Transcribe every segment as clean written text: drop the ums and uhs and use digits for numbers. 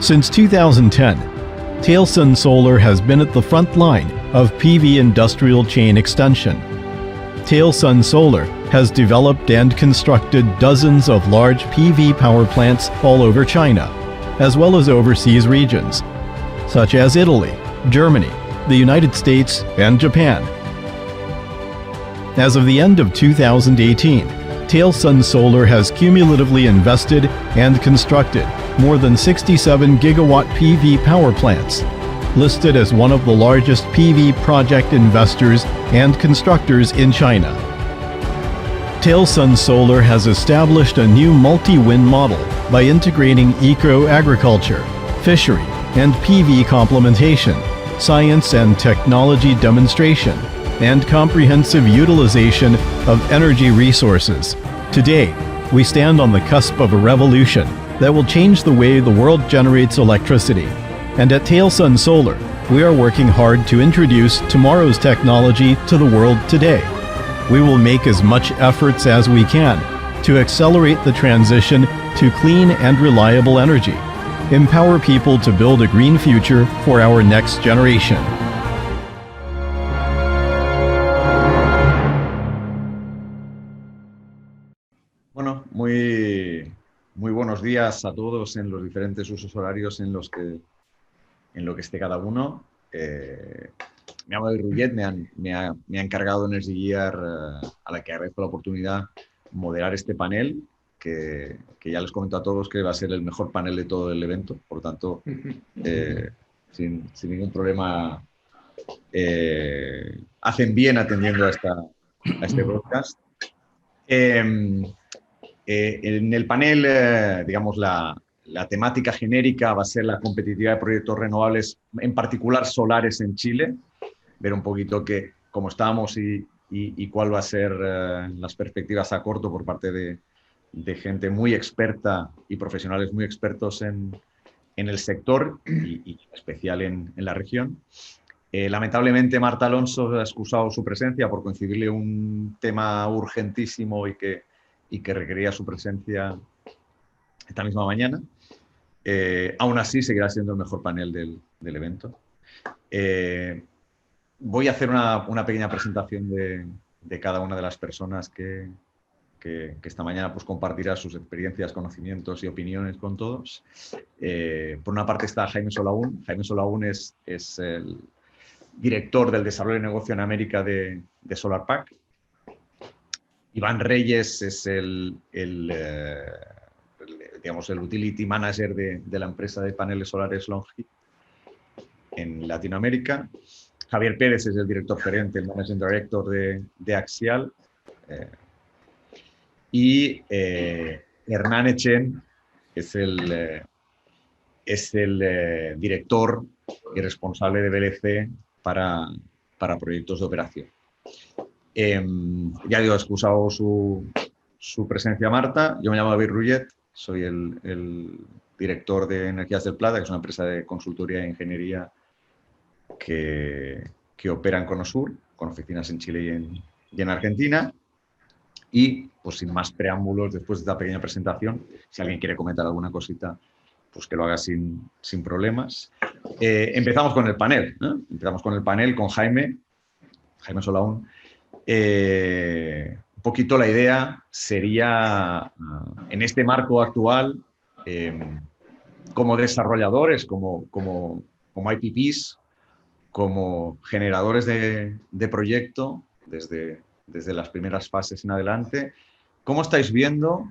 Since 2010, Tailsun Solar has been at the front line of PV industrial chain extension. Tailsun Solar has developed and constructed dozens of large PV power plants all over China, as well as overseas regions, such as Italy, Germany, the United States, and Japan. As of the end of 2018, Tailsun Solar has cumulatively invested and constructed more than 67 gigawatt PV power plants, listed as one of the largest PV project investors and constructors in China. Tailsun Solar has established a new multi-win model by integrating eco-agriculture, fishery, and PV complementation, science and technology demonstration, and comprehensive utilization of energy resources. Today, we stand on the cusp of a revolution that will change the way the world generates electricity. And at Tailsun Solar, we are working hard to introduce tomorrow's technology to the world today. We will make as much efforts as we can to accelerate the transition to clean and reliable energy, empower people to build a green future for our next generation. Bueno, muy buenos días a todos en los diferentes usos horarios en lo que esté cada uno. Me llamo David Rullet, me ha encargado Energy Year, a la que agradezco la oportunidad, moderar este panel, que ya les comento a todos que va a ser el mejor panel de todo el evento. Por lo tanto, sin ningún problema, hacen bien atendiendo a este broadcast. En el panel, digamos, la temática genérica va a ser la competitividad de proyectos renovables, en particular solares en Chile, ver un poquito cómo estamos y cuál va a ser las perspectivas a corto por parte de gente muy experta y profesionales muy expertos en el sector y en especial en la región. Lamentablemente Marta Alonso ha excusado su presencia por coincidirle un tema urgentísimo y que requería su presencia esta misma mañana. Aún así, seguirá siendo el mejor panel del evento. Voy a hacer una pequeña presentación de cada una de las personas que esta mañana pues, compartirá sus experiencias, conocimientos y opiniones con todos. Por una parte está Jaime Solaún. Jaime Solaún es el director del desarrollo de negocio en América de SolarPack. Iván Reyes es digamos, el utility manager de la empresa de paneles solares LONGi en Latinoamérica. Javier Pérez es el director gerente, el managing director de Axial. Y Hernán Echen es el director y responsable de BLC para proyectos de operación. Ya digo, excusado su presencia, Marta. Yo me llamo David Rullet, soy el director de Energías del Plata, que es una empresa de consultoría e ingeniería que opera en Cono Sur, con oficinas en Chile y en Argentina. Y, pues sin más preámbulos, después de esta pequeña presentación, si alguien quiere comentar alguna cosita, pues que lo haga sin problemas. Empezamos con el panel, ¿no? Empezamos con el panel con Jaime Solaún. Un poquito la idea sería, en este marco actual, como desarrolladores, como IPPs, como generadores de proyecto, desde las primeras fases en adelante, ¿cómo estáis viendo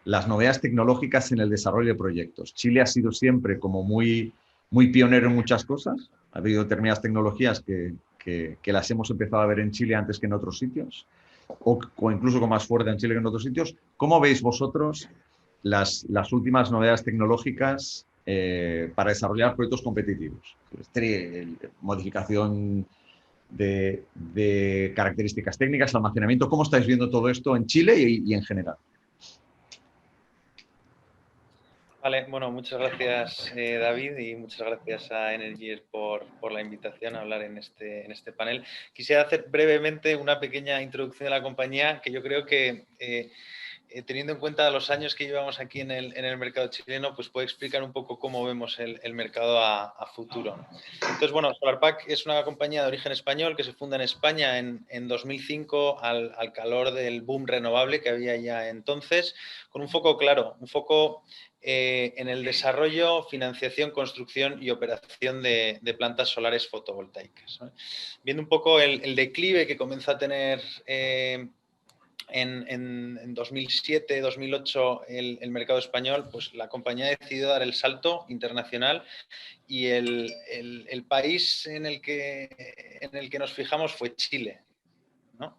las novedades tecnológicas en el desarrollo de proyectos? Chile ha sido siempre como muy pionero en muchas cosas. Ha habido determinadas tecnologías que las hemos empezado a ver en Chile antes que en otros sitios, o incluso con más fuerza en Chile que en otros sitios. ¿Cómo veis vosotros las últimas novedades tecnológicas para desarrollar proyectos competitivos? Modificación de características técnicas, almacenamiento. ¿Cómo estáis viendo todo esto en Chile y en general? Vale, bueno, muchas gracias David y muchas gracias a Energy por la invitación a hablar en este panel. Quisiera hacer brevemente una pequeña introducción de la compañía que yo creo que teniendo en cuenta los años que llevamos aquí en el mercado chileno, pues puede explicar un poco cómo vemos el mercado a futuro, ¿no? Entonces, bueno, SolarPack es una compañía de origen español que se funda en España en 2005 al calor del boom renovable que había ya entonces, con un foco claro, un foco en el desarrollo, financiación, construcción y operación de plantas solares fotovoltaicas, ¿no? Viendo un poco el declive que comenzó a tener en 2007, 2008 el mercado español, pues la compañía decidió dar el salto internacional y el país en el que nos fijamos fue Chile, ¿no?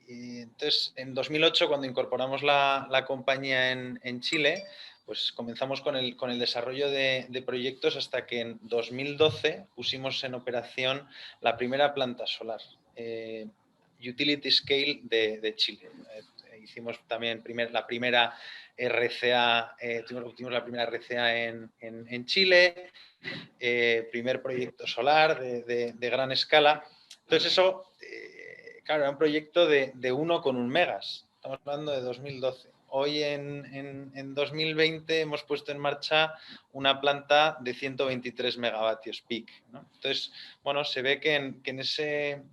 Y entonces, en 2008, cuando incorporamos la compañía en Chile, pues comenzamos con el desarrollo de proyectos hasta que en 2012 pusimos en operación la primera planta solar. Utility Scale de Chile. Hicimos también la primera RCA, tuvimos la primera RCA en Chile, primer proyecto solar de gran escala. Entonces eso, claro, era un proyecto de 1,1 megas. Estamos hablando de 2012. Hoy en 2020 hemos puesto en marcha una planta de 123 megavatios peak, ¿no? Entonces, bueno, se ve que en ese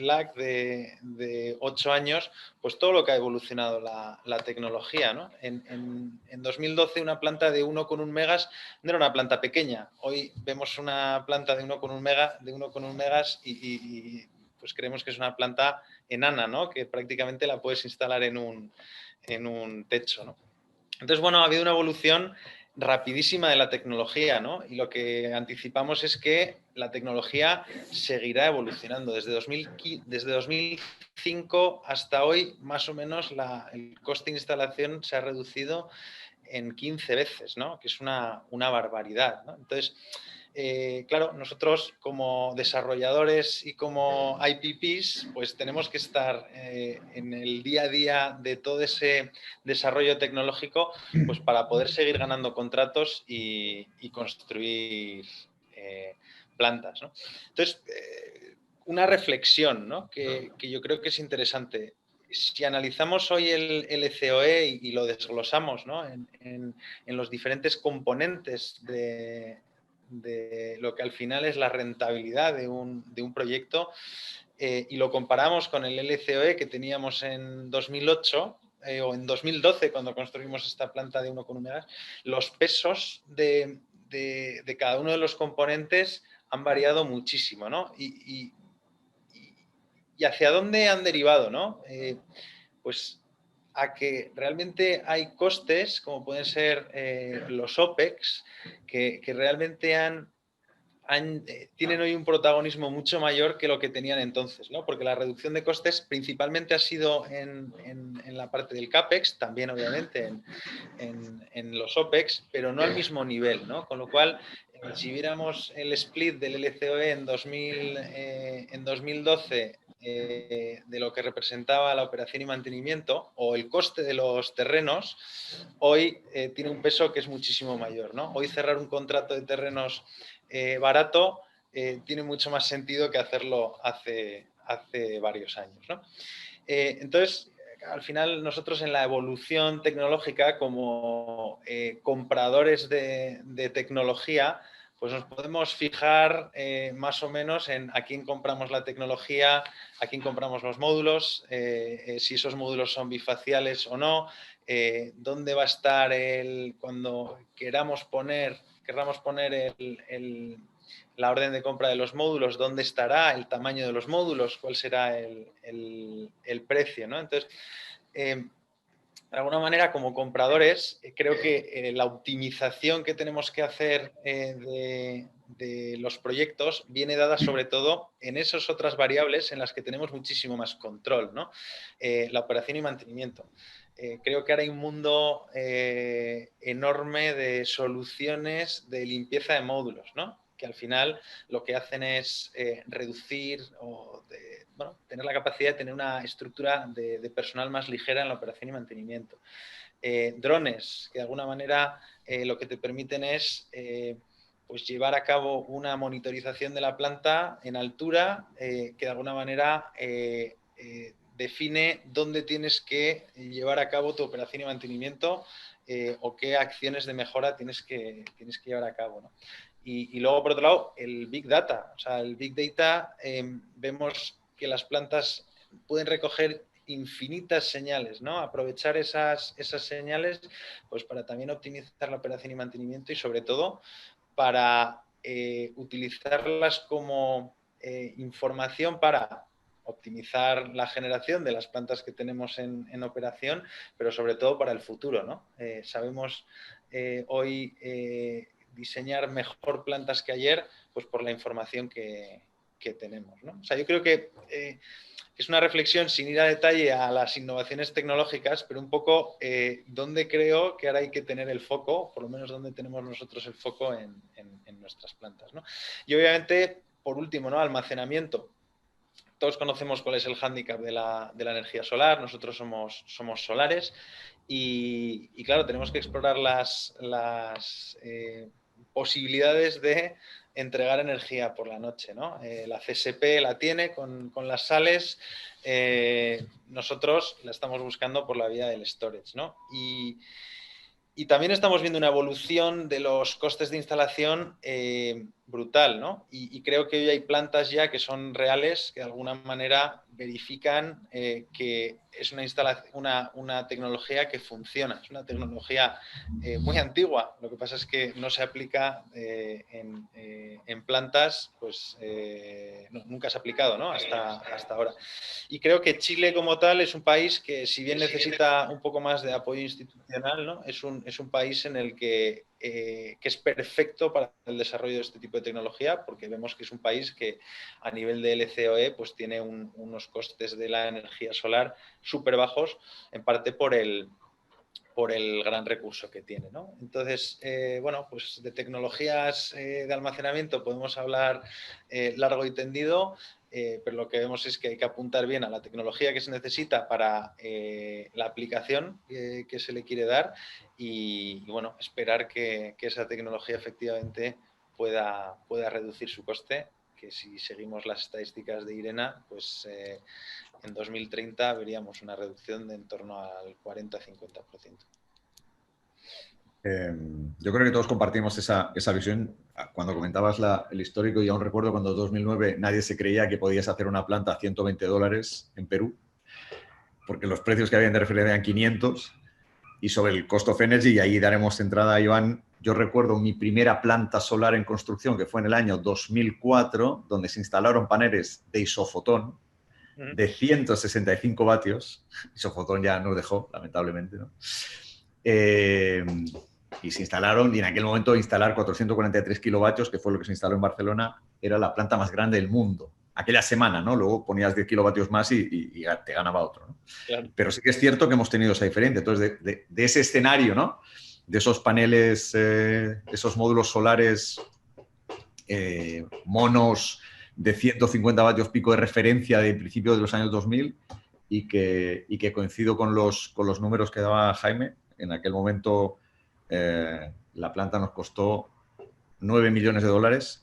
lag de 8 años, pues todo lo que ha evolucionado la tecnología, ¿no? En 2012 una planta de 1,1 megas no era una planta pequeña. Hoy vemos una planta de 1,1 megas y pues creemos que es una planta enana, ¿no? Que prácticamente la puedes instalar en un techo, ¿no? Entonces, bueno, ha habido una evolución rapidísima de la tecnología, ¿no? Y lo que anticipamos es que la tecnología seguirá evolucionando. Desde 2005 hasta hoy, más o menos, el coste de instalación se ha reducido en 15 veces, ¿no? Que es una barbaridad, ¿no? Entonces, claro, nosotros como desarrolladores y como IPPs, pues tenemos que estar en el día a día de todo ese desarrollo tecnológico, pues para poder seguir ganando contratos y construir plantas, ¿no? Entonces, una reflexión, ¿no? que yo creo que es interesante. Si analizamos hoy el LCOE y lo desglosamos, ¿no? en los diferentes componentes de lo que al final es la rentabilidad de un proyecto y lo comparamos con el LCOE que teníamos en 2008 o en 2012 cuando construimos esta planta de 1,1 megas, los pesos de cada uno de los componentes han variado muchísimo, ¿no? Y hacia dónde han derivado, ¿no? Pues a que realmente hay costes, como pueden ser los OPEX, que realmente tienen hoy un protagonismo mucho mayor que lo que tenían entonces, ¿no? Porque la reducción de costes principalmente ha sido en la parte del CAPEX, también obviamente en los OPEX, pero no al mismo nivel, ¿no? Con lo cual, si viéramos el split del LCOE en 2012 de lo que representaba la operación y mantenimiento o el coste de los terrenos, hoy tiene un peso que es muchísimo mayor, ¿no? Hoy cerrar un contrato de terrenos barato tiene mucho más sentido que hacerlo hace varios años, ¿no? Entonces, al final nosotros en la evolución tecnológica como compradores de tecnología, pues nos podemos fijar más o menos en a quién compramos la tecnología, a quién compramos los módulos, si esos módulos son bifaciales o no, dónde va a estar cuando querramos poner la orden de compra de los módulos, dónde estará el tamaño de los módulos, cuál será el precio, ¿no? Entonces, de alguna manera, como compradores, creo que la optimización que tenemos que hacer de los proyectos viene dada sobre todo en esas otras variables en las que tenemos muchísimo más control, ¿no? La operación y mantenimiento. Creo que ahora hay un mundo enorme de soluciones de limpieza de módulos, ¿no? Que al final lo que hacen es reducir o tener la capacidad de tener una estructura de personal más ligera en la operación y mantenimiento. Drones, que de alguna manera lo que te permiten es pues llevar a cabo una monitorización de la planta en altura que de alguna manera define dónde tienes que llevar a cabo tu operación y mantenimiento o qué acciones de mejora tienes que llevar a cabo, ¿no? Y luego, por otro lado, el Big Data. O sea, el Big Data, vemos que las plantas pueden recoger infinitas señales, ¿no? Aprovechar esas señales pues, para también optimizar la operación y mantenimiento y, sobre todo, para utilizarlas como información para optimizar la generación de las plantas que tenemos en operación, pero sobre todo para el futuro, ¿no? Sabemos hoy diseñar mejor plantas que ayer, pues por la información que tenemos, ¿no? O sea, yo creo que es una reflexión sin ir a detalle a las innovaciones tecnológicas, pero un poco dónde creo que ahora hay que tener el foco, por lo menos dónde tenemos nosotros el foco en nuestras plantas, ¿no? Y obviamente, por último, ¿no? Almacenamiento. Todos conocemos cuál es el hándicap de la energía solar, nosotros somos solares y claro, tenemos que explorar las posibilidades de entregar energía por la noche, ¿no? La CSP la tiene con las sales, nosotros la estamos buscando por la vía del storage, ¿no? Y también estamos viendo una evolución de los costes de instalación brutal, ¿no? Y creo que hoy hay plantas ya que son reales, que de alguna manera verifican que es una tecnología que funciona. Es una tecnología muy antigua. Lo que pasa es que no se aplica en plantas, pues nunca se ha aplicado, ¿no? Hasta ahora. Y creo que Chile como tal es un país que, si bien necesita un poco más de apoyo institucional, ¿no? Es un país en el que es perfecto para el desarrollo de este tipo de tecnología, porque vemos que es un país que a nivel de LCOE pues tiene unos costes de la energía solar súper bajos, en parte por el gran recurso que tiene, ¿no? Entonces, bueno, pues de tecnologías de almacenamiento podemos hablar largo y tendido, pero lo que vemos es que hay que apuntar bien a la tecnología que se necesita para la aplicación que se le quiere dar y bueno, esperar que esa tecnología efectivamente pueda reducir su coste, que si seguimos las estadísticas de IRENA, pues en 2030 veríamos una reducción de en torno al 40-50%. Yo creo que todos compartimos esa visión. Cuando comentabas el histórico, y aún recuerdo cuando en 2009 nadie se creía que podías hacer una planta a $120 en Perú, porque los precios que habían de referencia eran 500, y sobre el cost of energy, y ahí daremos entrada a Iván. Yo recuerdo mi primera planta solar en construcción, que fue en el año 2004, donde se instalaron paneles de isofotón de 165 vatios. Isofotón ya nos dejó, lamentablemente, ¿no? Y se instalaron, y en aquel momento instalar 443 kilovatios, que fue lo que se instaló en Barcelona, era la planta más grande del mundo. Aquella semana, ¿no? Luego ponías 10 kilovatios más y te ganaba otro, ¿no? Claro. Pero sí que es cierto que hemos tenido esa diferencia. Entonces, de ese escenario, ¿no? De esos paneles, esos módulos solares monos de 150 vatios pico de referencia de principio de los años 2000 y que coincido con los números que daba Jaime. En aquel momento la planta nos costó $9 millones,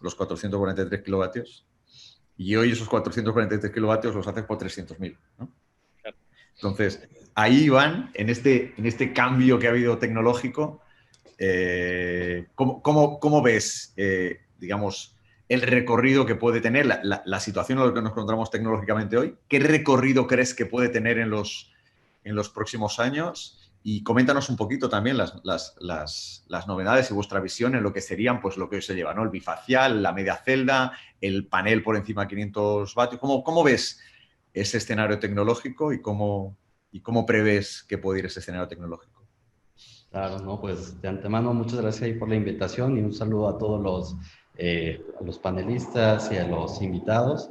los 443 kilovatios, y hoy esos 443 kilovatios los haces por 300.000, ¿no? Entonces, ahí van, en este cambio que ha habido tecnológico, ¿cómo ves, digamos, el recorrido que puede tener la situación en la que nos encontramos tecnológicamente hoy? ¿Qué recorrido crees que puede tener en los próximos años? Y coméntanos un poquito también las novedades y vuestra visión en lo que serían, pues, lo que hoy se lleva, ¿no? El bifacial, la media celda, el panel por encima de 500 vatios. ¿Cómo ves ese escenario tecnológico y cómo prevés que puede ir ese escenario tecnológico? Claro, no, pues de antemano muchas gracias ahí por la invitación y un saludo a todos los panelistas y a los invitados.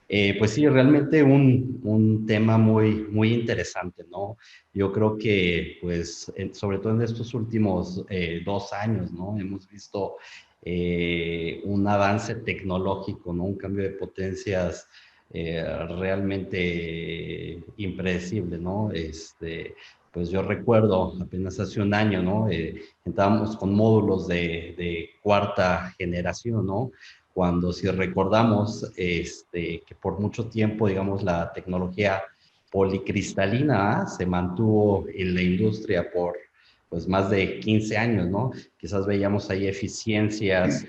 Pues sí, realmente un tema muy interesante, ¿no? Yo creo que, pues, sobre todo en estos últimos 2 años, ¿no? Hemos visto un avance tecnológico, ¿no? Un cambio de potencias realmente impredecible, ¿no? Pues yo recuerdo apenas hace un año, ¿no? Entrábamos con módulos de 4ª generación, ¿no? Cuando, si recordamos, que por mucho tiempo, digamos, la tecnología policristalina, se mantuvo en la industria por pues más de 15 años, ¿no? Quizás veíamos ahí eficiencias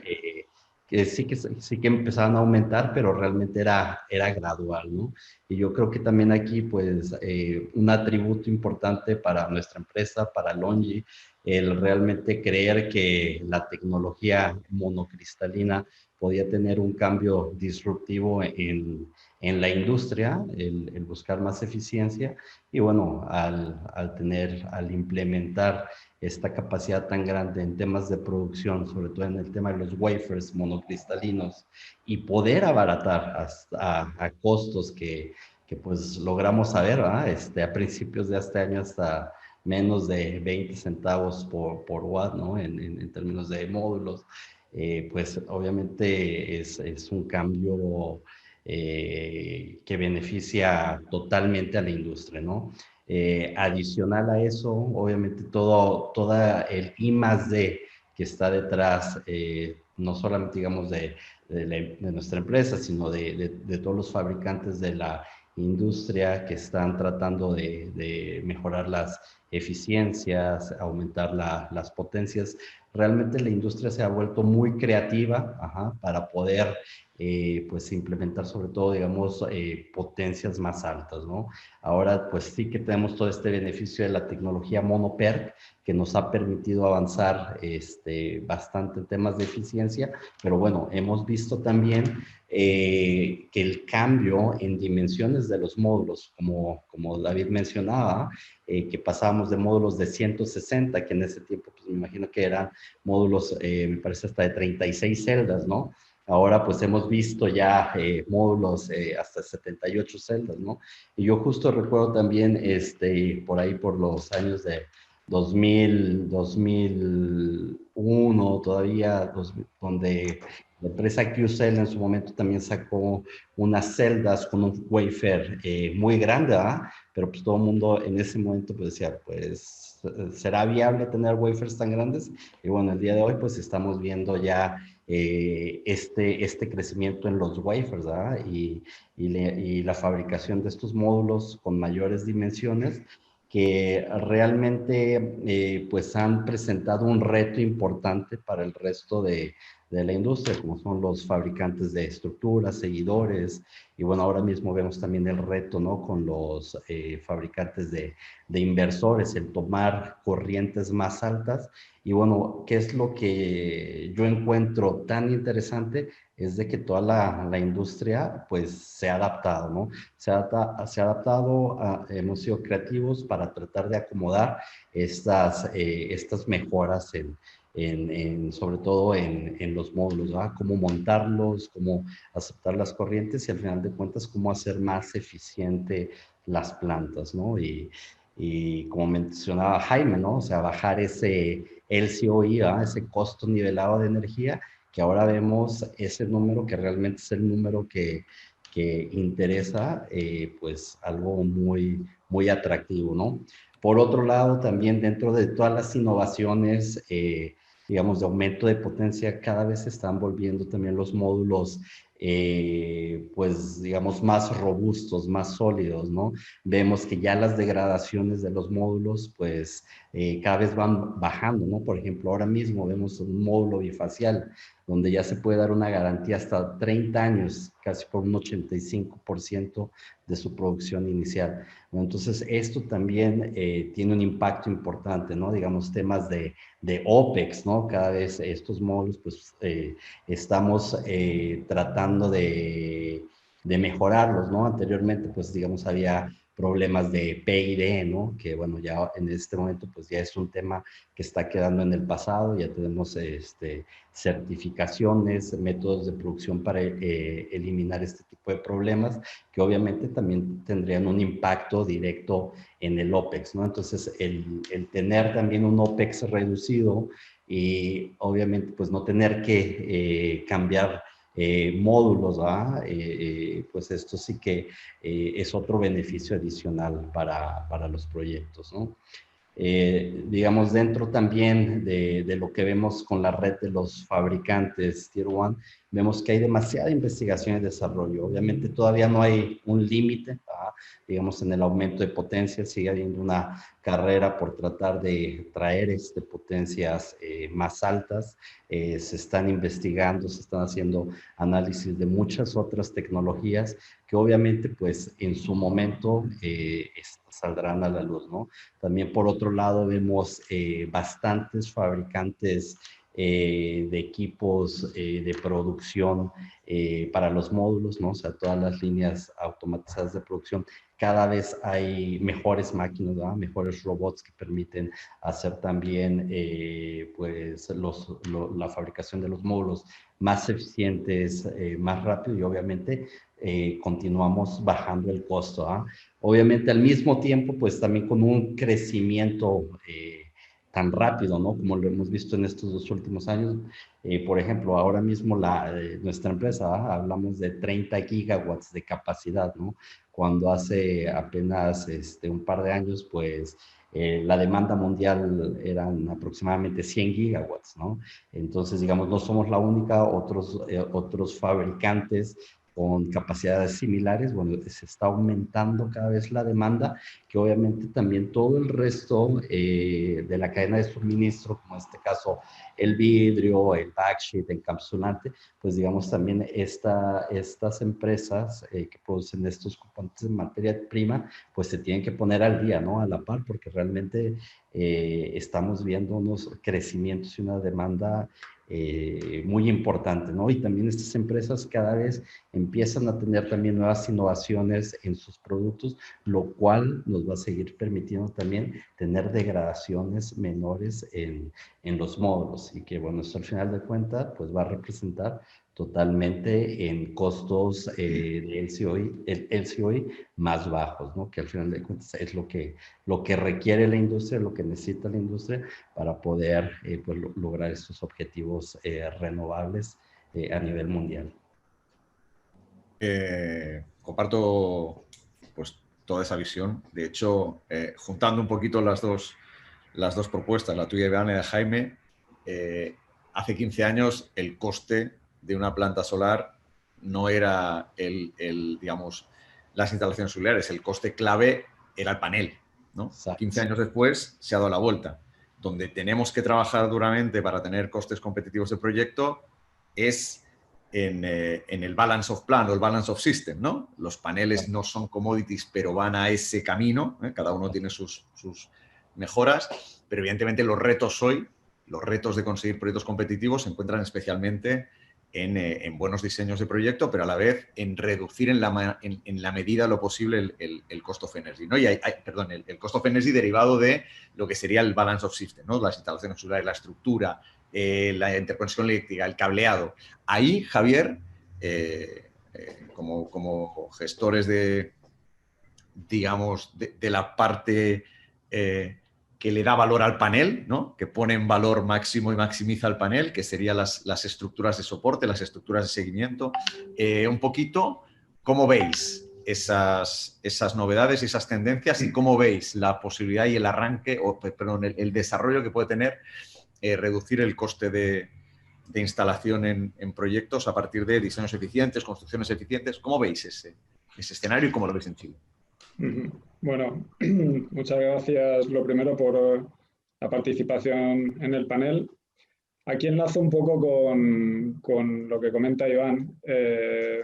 que sí que empezaban a aumentar, pero realmente era gradual, ¿no? Y yo creo que también aquí, pues, un atributo importante para nuestra empresa, para Longi, el realmente creer que la tecnología monocristalina podía tener un cambio disruptivo en la industria, el buscar más eficiencia y bueno, al implementar esta capacidad tan grande en temas de producción, sobre todo en el tema de los wafers monocristalinos, y poder abaratar hasta a costos que pues logramos saber, ¿verdad? A principios de este año hasta menos de 20 centavos por watt, ¿no? En términos de módulos, pues obviamente es un cambio que beneficia totalmente a la industria, ¿no? Adicional a eso, obviamente todo el I más D que está detrás, no solamente digamos de nuestra empresa, sino de todos los fabricantes de la industria que están tratando de mejorar las eficiencias, aumentar las potencias. Realmente la industria se ha vuelto muy creativa, ajá, para poder pues implementar sobre todo, digamos, potencias más altas, ¿no? Ahora, pues sí que tenemos todo este beneficio de la tecnología monoPERC, que nos ha permitido avanzar bastante en temas de eficiencia, pero bueno, hemos visto también que el cambio en dimensiones de los módulos, como David mencionaba, que pasábamos de módulos de 160, que en ese tiempo, pues me imagino que eran módulos, me parece hasta de 36 celdas, ¿no? Ahora pues hemos visto ya módulos hasta 78 celdas, ¿no? Y yo justo recuerdo también por ahí por los años de 2001 todavía, donde la empresa QCell en su momento también sacó unas celdas con un wafer muy grande, ¿verdad? Pero pues todo el mundo en ese momento pues decía, pues, ¿será viable tener wafers tan grandes? Y bueno, el día de hoy pues estamos viendo ya este crecimiento en los wafers, ¿verdad? Y la fabricación de estos módulos con mayores dimensiones que realmente pues han presentado un reto importante para el resto de la industria, como son los fabricantes de estructuras, seguidores, y bueno, ahora mismo vemos también el reto, ¿no? Con los fabricantes de inversores, el tomar corrientes más altas, y bueno, ¿qué es lo que yo encuentro tan interesante? Es de que toda la industria pues se ha adaptado, ¿no? Se ha adaptado, hemos sido creativos para tratar de acomodar estas mejoras sobre todo en los módulos, ¿verdad? Cómo montarlos, cómo aceptar las corrientes y al final de cuentas cómo hacer más eficiente las plantas, ¿no? Y como mencionaba Jaime, ¿no? O sea, bajar ese LCOE, ¿verdad? Ese costo nivelado de energía, que ahora vemos ese número que realmente es el número que interesa, pues algo muy, muy atractivo, ¿no? Por otro lado, también dentro de todas las innovaciones, digamos, de aumento de potencia, cada vez se están volviendo también los módulos, pues, digamos, más robustos, más sólidos, ¿no? Vemos que ya las degradaciones de los módulos, pues, cada vez van bajando, ¿no? Por ejemplo, ahora mismo vemos un módulo bifacial donde ya se puede dar una garantía hasta 30 años, casi por un 85% de su producción inicial. Entonces, esto también tiene un impacto importante, ¿no? Digamos, temas de OPEX, ¿no? Cada vez estos módulos, pues, estamos tratando de mejorarlos, ¿no? Anteriormente, pues, digamos, había problemas de P&D, ¿no? Que, bueno, ya en este momento, pues, ya es un tema que está quedando en el pasado, ya tenemos certificaciones, métodos de producción para eliminar este tipo de problemas, que obviamente también tendrían un impacto directo en el OPEX, ¿no? Entonces, el tener también un OPEX reducido y obviamente pues no tener que cambiar módulos, ¿verdad? Pues esto sí que es otro beneficio adicional para los proyectos, ¿no? Digamos, dentro también de lo que vemos con la red de los fabricantes Tier 1, vemos que hay demasiada investigación y desarrollo. Obviamente todavía no hay un límite, digamos, en el aumento de potencia, sigue habiendo una carrera por tratar de traer potencias más altas. Se están investigando, se están haciendo análisis de muchas otras tecnologías que obviamente pues en su momento saldrán a la luz, ¿no? También por otro lado vemos bastantes fabricantes de equipos de producción para los módulos, ¿no? O sea, todas las líneas automatizadas de producción. Cada vez hay mejores máquinas, ¿verdad? Mejores robots que permiten hacer también pues la fabricación de los módulos más eficientes, más rápido y obviamente continuamos bajando el costo. Obviamente al mismo tiempo pues también con un crecimiento tan rápido, ¿no? Como lo hemos visto en estos 2 últimos años. Por ejemplo, ahora mismo nuestra empresa, hablamos de 30 gigawatts de capacidad, ¿no? Cuando hace apenas un par de años, pues la demanda mundial eran aproximadamente 100 gigawatts, ¿no? Entonces, digamos, no somos la única, otros fabricantes con capacidades similares, bueno, se está aumentando cada vez la demanda, que obviamente también todo el resto de la cadena de suministro, como en este caso el vidrio, el backsheet, encapsulante, pues digamos también estas empresas que producen estos componentes de materia prima, pues se tienen que poner al día, ¿no? A la par, porque realmente estamos viendo unos crecimientos y una demanda muy importante, ¿no? Y también estas empresas cada vez empiezan a tener también nuevas innovaciones en sus productos, lo cual nos va a seguir permitiendo también tener degradaciones menores en los módulos y que, bueno, esto al final de cuentas, pues va a representar totalmente en costos de LCOE más bajos, ¿no? Que al final de cuentas es lo que requiere la industria, lo que necesita la industria para poder pues, lograr estos objetivos renovables a nivel mundial. Comparto pues toda esa visión. De hecho, juntando un poquito las dos propuestas, la tuya, Iván, y la de Jaime, hace 15 años el coste de una planta solar no era digamos, las instalaciones solares. El coste clave era el panel, ¿no? Exacto. 15 años después se ha dado la vuelta. Donde tenemos que trabajar duramente para tener costes competitivos de proyecto es en el balance of plant o el balance of system, ¿no? Los paneles no son commodities, pero van a ese camino, ¿eh? Cada uno tiene sus mejoras, pero evidentemente los retos hoy, los retos de conseguir proyectos competitivos se encuentran especialmente en buenos diseños de proyecto, pero a la vez en reducir en la medida de lo posible el cost of energy, ¿no? Y el cost of energy derivado de lo que sería el balance of system, ¿no? Las instalaciones solares, la estructura, la interconexión eléctrica, el cableado. Ahí, Javier, como gestores de, digamos, de la parte que le da valor al panel, ¿no? Que pone en valor máximo y maximiza el panel, que serían las estructuras de soporte, las estructuras de seguimiento. Un poquito, ¿cómo veis esas novedades y esas tendencias y cómo veis la posibilidad y el arranque, el desarrollo que puede tener reducir el coste de instalación en proyectos a partir de diseños eficientes, construcciones eficientes? ¿Cómo veis ese escenario y cómo lo veis en Chile? Bueno, muchas gracias, lo primero, por la participación en el panel. Aquí enlazo un poco con lo que comenta Iván.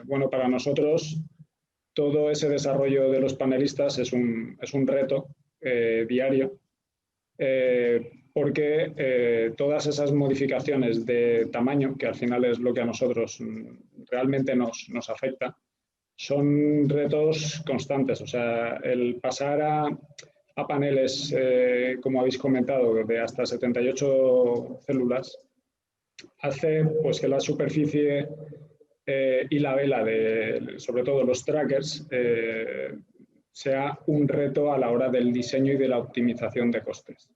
Bueno, para nosotros todo ese desarrollo de los panelistas es un reto diario, porque todas esas modificaciones de tamaño, que al final es lo que a nosotros realmente nos afecta, son retos constantes. O sea, el pasar a paneles, como habéis comentado, de hasta 78 células, hace pues, que la superficie y la vela, sobre todo los trackers, sea un reto a la hora del diseño y de la optimización de costes.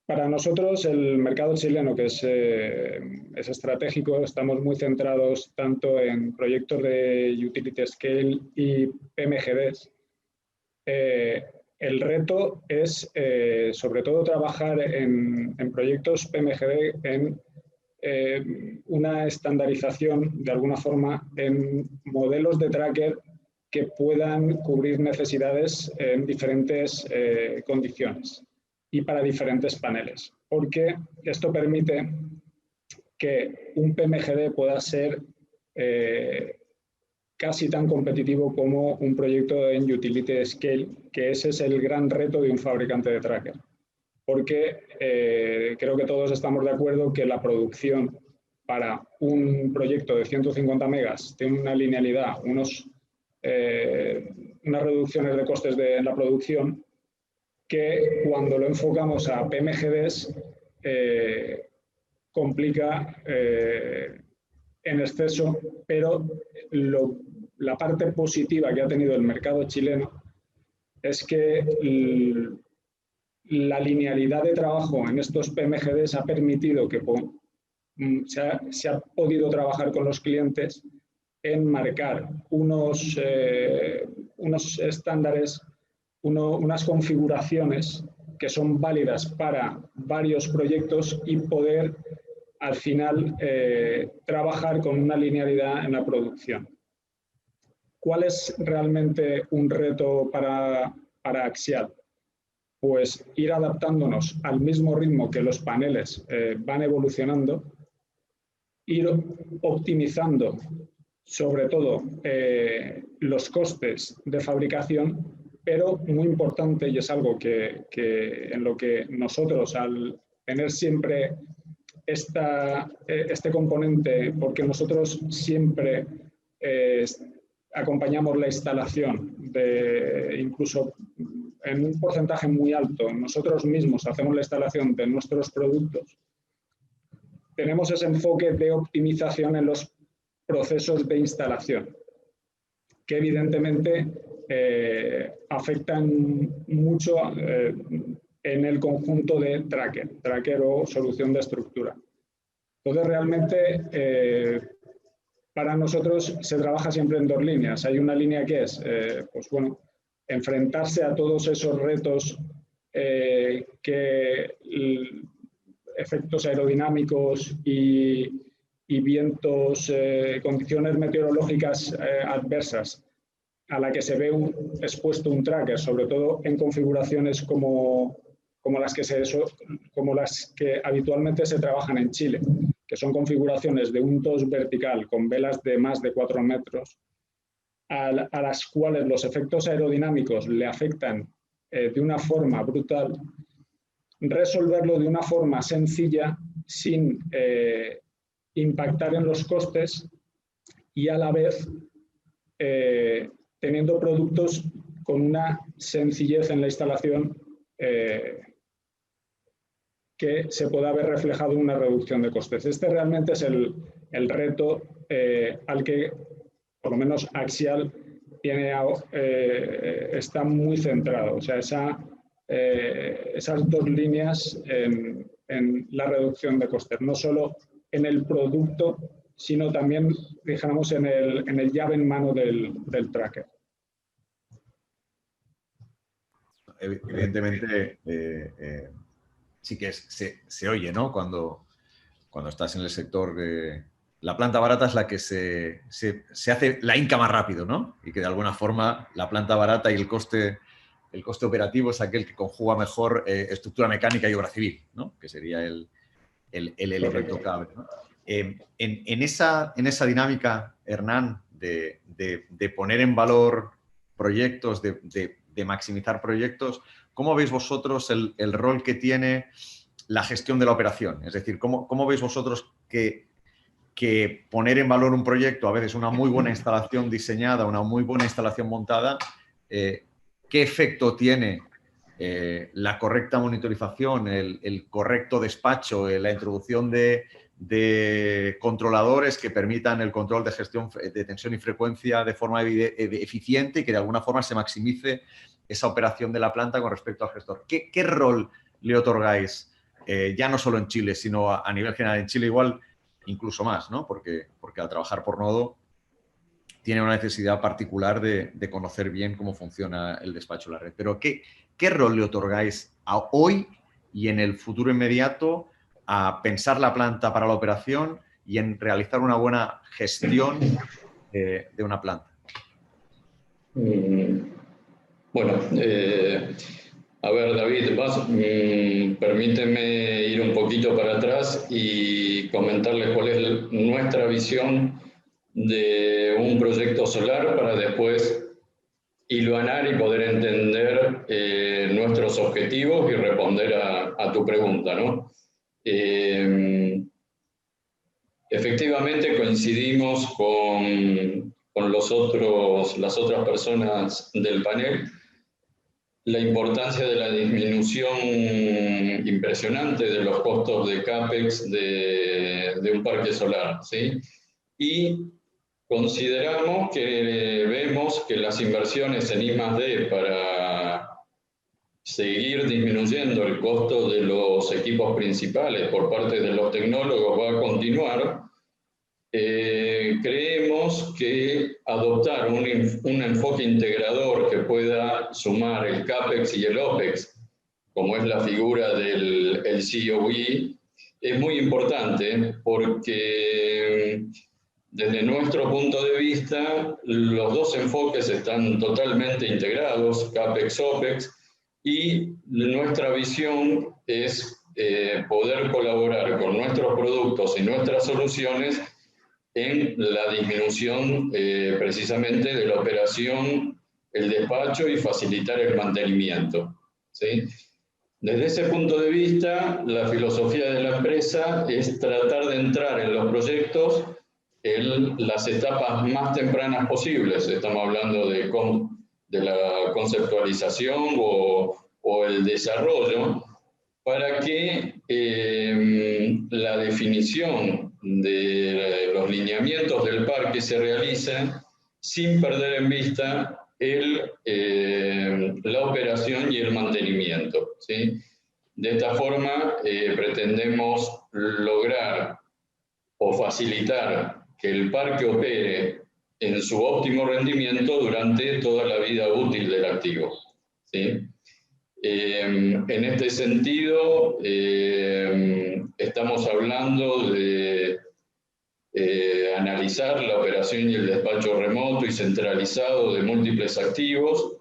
Para nosotros el mercado chileno, que es estratégico, estamos muy centrados tanto en proyectos de utility scale y PMGDs. El reto es sobre todo trabajar en proyectos PMGD en una estandarización, de alguna forma, en modelos de tracker que puedan cubrir necesidades en diferentes condiciones y para diferentes paneles, porque esto permite que un PMGD pueda ser casi tan competitivo como un proyecto en utility scale, que ese es el gran reto de un fabricante de tracker. Porque creo que todos estamos de acuerdo que la producción para un proyecto de 150 megas tiene una linealidad, unas reducciones de costes en la producción, que cuando lo enfocamos a PMGDs complica en exceso, pero la parte positiva que ha tenido el mercado chileno es que la linealidad de trabajo en estos PMGDs ha permitido que se ha podido trabajar con los clientes en marcar unos estándares, unas configuraciones que son válidas para varios proyectos y poder al final trabajar con una linealidad en la producción. ¿Cuál es realmente un reto para Axial? Pues ir adaptándonos al mismo ritmo que los paneles van evolucionando, ir optimizando sobre todo los costes de fabricación, pero muy importante, y es algo en lo que nosotros, al tener siempre este componente, porque nosotros siempre acompañamos la instalación, incluso en un porcentaje muy alto, nosotros mismos hacemos la instalación de nuestros productos, tenemos ese enfoque de optimización en los procesos de instalación, que evidentemente afectan mucho en el conjunto de tracker o solución de estructura. Entonces, realmente, para nosotros se trabaja siempre en dos líneas. Hay una línea que es, pues bueno, enfrentarse a todos esos retos efectos aerodinámicos y vientos, condiciones meteorológicas adversas a la que se ve expuesto un tracker, sobre todo en configuraciones como las que habitualmente se trabajan en Chile, que son configuraciones de un TOS vertical con velas de más de 4 metros, a las cuales los efectos aerodinámicos le afectan de una forma brutal. Resolverlo de una forma sencilla, sin impactar en los costes y a la vez teniendo productos con una sencillez en la instalación que se pueda ver reflejado en una reducción de costes. Este realmente es el reto al que, por lo menos Axial, está muy centrado. O sea, esas dos líneas en la reducción de costes, no solo en el producto, sino también, dijéramos, en el llave en mano del tracker. Evidentemente, sí que se oye, ¿no? Cuando estás en el sector, la planta barata es la que se hace la inca más rápido, ¿no? Y que de alguna forma la planta barata y el coste operativo es aquel que conjuga mejor estructura mecánica y obra civil, ¿no? Que sería el elemento clave, ¿no? En esa dinámica, Hernán, de poner en valor proyectos, de maximizar proyectos, ¿cómo veis vosotros el rol que tiene la gestión de la operación? Es decir, ¿cómo veis vosotros que poner en valor un proyecto, a veces una muy buena instalación diseñada, una muy buena instalación montada, qué efecto tiene la correcta monitorización, el correcto despacho, la introducción de controladores que permitan el control de gestión de tensión y frecuencia de forma eficiente y que de alguna forma se maximice esa operación de la planta con respecto al gestor? ¿Qué rol le otorgáis, ya no solo en Chile, sino a nivel general? En Chile igual incluso más, ¿no? Porque al trabajar por nodo tiene una necesidad particular de conocer bien cómo funciona el despacho de la red. Pero ¿qué rol le otorgáis hoy y en el futuro inmediato a pensar la planta para la operación y en realizar una buena gestión de una planta? Bueno, a ver, David, permíteme ir un poquito para atrás y comentarles cuál es nuestra visión de un proyecto solar para después hilvanar y poder entender nuestros objetivos y responder a tu pregunta, ¿no? Efectivamente coincidimos con las otras personas del panel la importancia de la disminución impresionante de los costos de CAPEX de un parque solar, ¿sí? Y consideramos vemos que las inversiones en I+D para seguir disminuyendo el costo de los equipos principales por parte de los tecnólogos va a continuar. Creemos que adoptar un enfoque integrador que pueda sumar el CAPEX y el OPEX, como es la figura del COE, es muy importante porque desde nuestro punto de vista los dos enfoques están totalmente integrados, CAPEX-OPEX, y nuestra visión es poder colaborar con nuestros productos y nuestras soluciones en la disminución precisamente de la operación, el despacho y facilitar el mantenimiento, ¿sí? Desde ese punto de vista, la filosofía de la empresa es tratar de entrar en los proyectos en las etapas más tempranas posibles. Estamos hablando de la conceptualización o el desarrollo, para que la definición de los lineamientos del parque se realice sin perder en vista la operación y el mantenimiento, ¿sí? De esta forma pretendemos lograr o facilitar que el parque opere en su óptimo rendimiento durante toda la vida útil del activo, ¿sí? En este sentido, estamos hablando de analizar la operación y el despacho remoto y centralizado de múltiples activos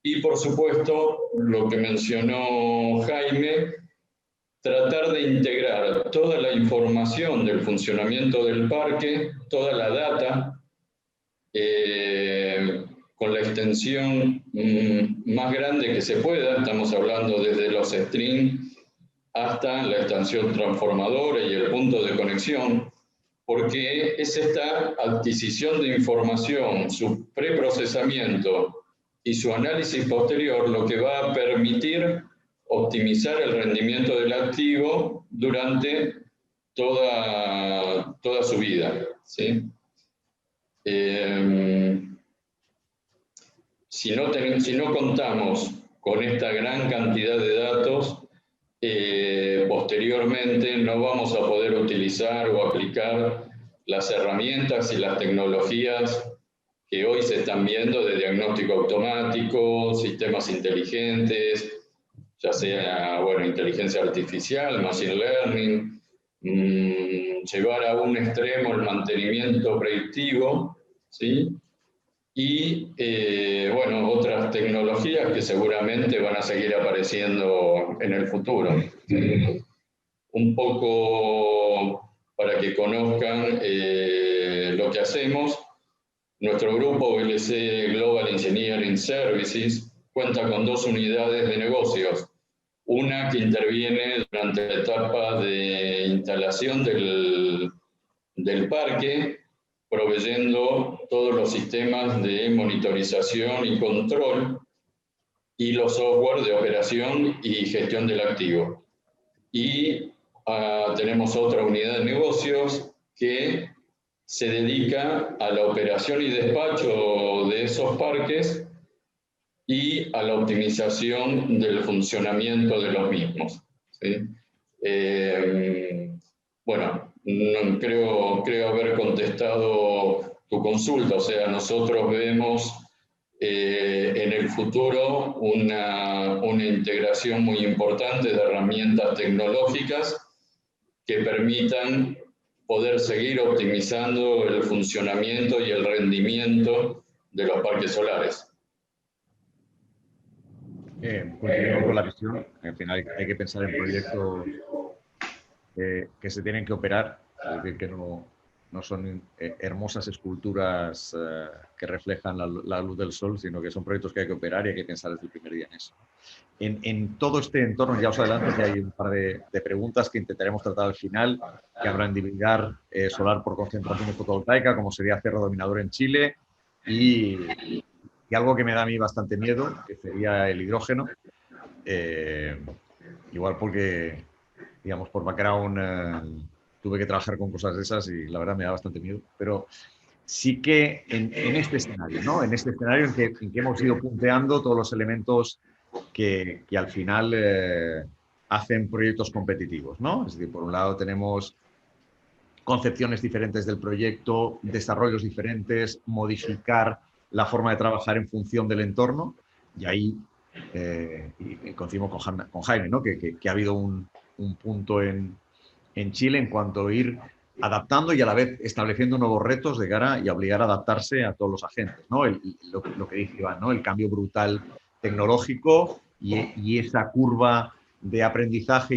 y, por supuesto, lo que mencionó Jaime, tratar de integrar toda la información del funcionamiento del parque, toda la data, con la extensión más grande que se pueda. Estamos hablando desde los strings hasta la estación transformadora y el punto de conexión, porque es esta adquisición de información, su preprocesamiento y su análisis posterior lo que va a permitir optimizar el rendimiento del activo durante toda su vida, ¿sí? Si no contamos con esta gran cantidad de datos, posteriormente no vamos a poder utilizar o aplicar las herramientas y las tecnologías que hoy se están viendo de diagnóstico automático, sistemas inteligentes, ya sea, bueno, inteligencia artificial, machine learning, llevar a un extremo el mantenimiento predictivo, ¿sí? Y, bueno, otras tecnologías que seguramente van a seguir apareciendo en el futuro. Un poco para que conozcan lo que hacemos, nuestro grupo VLC Global Engineering Services cuenta con 2 unidades de negocios. Una que interviene durante la etapa de instalación del parque, proveyendo todos los sistemas de monitorización y control y los software de operación y gestión del activo. Y tenemos otra unidad de negocios que se dedica a la operación y despacho de esos parques y a la optimización del funcionamiento de los mismos, ¿sí? Bueno, creo haber contestado tu consulta. O sea, nosotros vemos en el futuro una integración muy importante de herramientas tecnológicas que permitan poder seguir optimizando el funcionamiento y el rendimiento de los parques solares. Continuando con la visión, al final hay que pensar en proyectos que se tienen que operar, es decir, que no son hermosas esculturas que reflejan la luz del sol, sino que son proyectos que hay que operar y hay que pensar desde el primer día en eso. En todo este entorno, ya os adelanto que hay un par de preguntas que intentaremos tratar al final, que hablan de hibridar solar por concentración fotovoltaica, como sería Cerro Dominador en Chile, y algo que me da a mí bastante miedo, que sería el hidrógeno. Igual porque, digamos, por background tuve que trabajar con cosas de esas y la verdad me da bastante miedo. Pero sí que en este escenario, ¿no? En este escenario en que hemos ido punteando todos los elementos que al final hacen proyectos competitivos, ¿no? Es decir, por un lado tenemos concepciones diferentes del proyecto, desarrollos diferentes, modificar la forma de trabajar en función del entorno, y ahí y coincidimos con Jaime, ¿no? que ha habido un punto en Chile en cuanto a ir adaptando y a la vez estableciendo nuevos retos de cara y obligar a adaptarse a todos los agentes, ¿no? Lo que dice Iván, ¿no? El cambio brutal tecnológico y esa curva de aprendizaje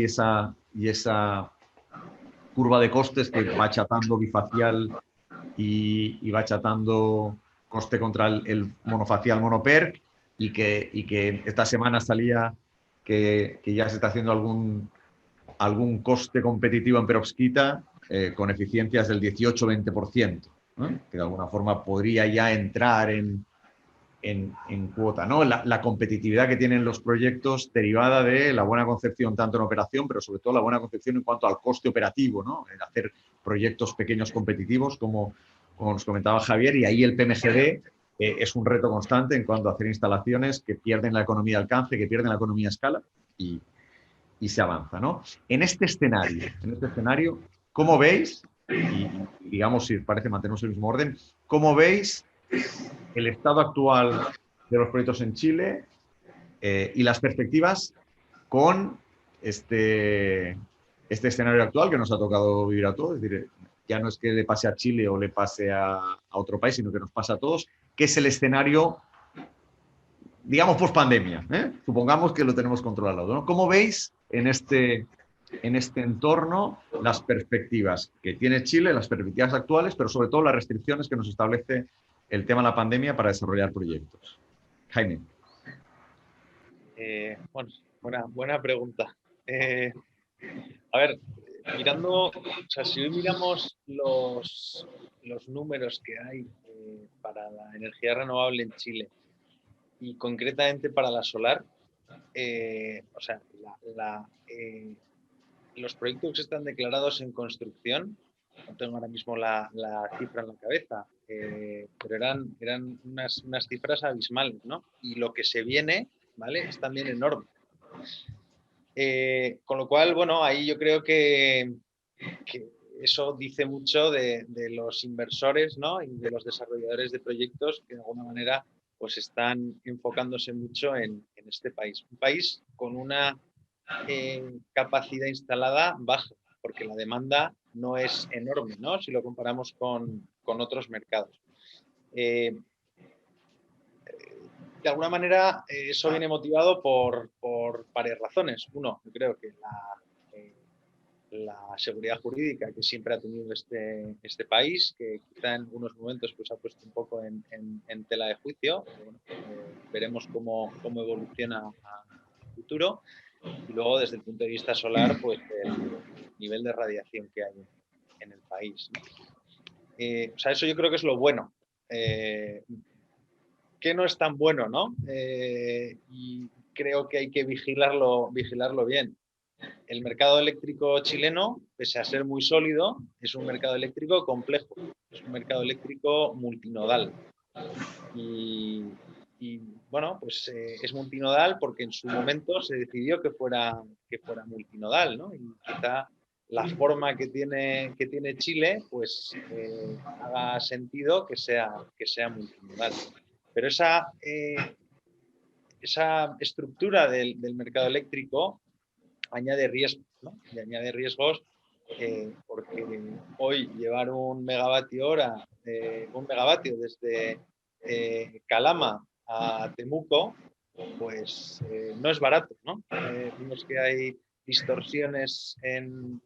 y esa curva de costes que va achatando bifacial y va achatando coste contra el monofacial monoperc, y que esta semana salía que ya se está haciendo algún coste competitivo en perovskita con eficiencias del 18-20%, ¿no? Que de alguna forma podría ya entrar en cuota, ¿no? La competitividad que tienen los proyectos derivada de la buena concepción tanto en operación, pero sobre todo la buena concepción en cuanto al coste operativo, ¿no? En hacer proyectos pequeños competitivos, como nos comentaba Javier, y ahí el PMGD es un reto constante en cuanto a hacer instalaciones que pierden la economía de alcance, que pierden la economía a escala y se avanza, ¿no? En este escenario, ¿cómo veis? Y digamos, si parece mantenernos en el mismo orden, ¿cómo veis el estado actual de los proyectos en Chile y las perspectivas con este escenario actual que nos ha tocado vivir a todos? Es decir, ya no es que le pase a Chile o le pase a otro país, sino que nos pasa a todos, que es el escenario, digamos, post-pandemia. Supongamos que lo tenemos controlado, ¿no? ¿Cómo veis en este entorno las perspectivas que tiene Chile, las perspectivas actuales, pero sobre todo las restricciones que nos establece el tema de la pandemia para desarrollar proyectos? Jaime. Bueno, buena pregunta. A ver, mirando, o sea, si hoy miramos los números que hay para la energía renovable en Chile y concretamente para la solar, o sea, los proyectos que están declarados en construcción, no tengo ahora mismo la cifra en la cabeza, pero eran unas cifras abismales, ¿no? Y lo que se viene, ¿vale?, es también enorme. Con lo cual, bueno, ahí yo creo que eso dice mucho de los inversores, ¿no?, y de los desarrolladores de proyectos que de alguna manera pues están enfocándose mucho en este país. Un país con una capacidad instalada baja, porque la demanda no es enorme, ¿no?, si lo comparamos con otros mercados. De alguna manera eso viene motivado por varias razones. Uno, yo creo que la seguridad jurídica que siempre ha tenido este país, que quizá en algunos momentos pues ha puesto un poco en tela de juicio. Bueno, veremos cómo evoluciona a futuro. Y luego, desde el punto de vista solar, pues el nivel de radiación que hay en el país, ¿no? O sea, eso yo creo que es lo bueno. Que no es tan bueno, ¿no? Y creo que hay que vigilarlo bien. El mercado eléctrico chileno, pese a ser muy sólido, es un mercado eléctrico complejo, es un mercado eléctrico multinodal. Y bueno, pues es multinodal porque en su momento se decidió que fuera multinodal, ¿no? Y quizá la forma que tiene Chile, pues haga sentido que sea multinodal. Pero esa estructura del mercado eléctrico añade riesgos, ¿no? Y añade riesgos porque hoy llevar un megavatio desde Calama a Temuco, pues no es barato, ¿no? Vemos que hay distorsiones en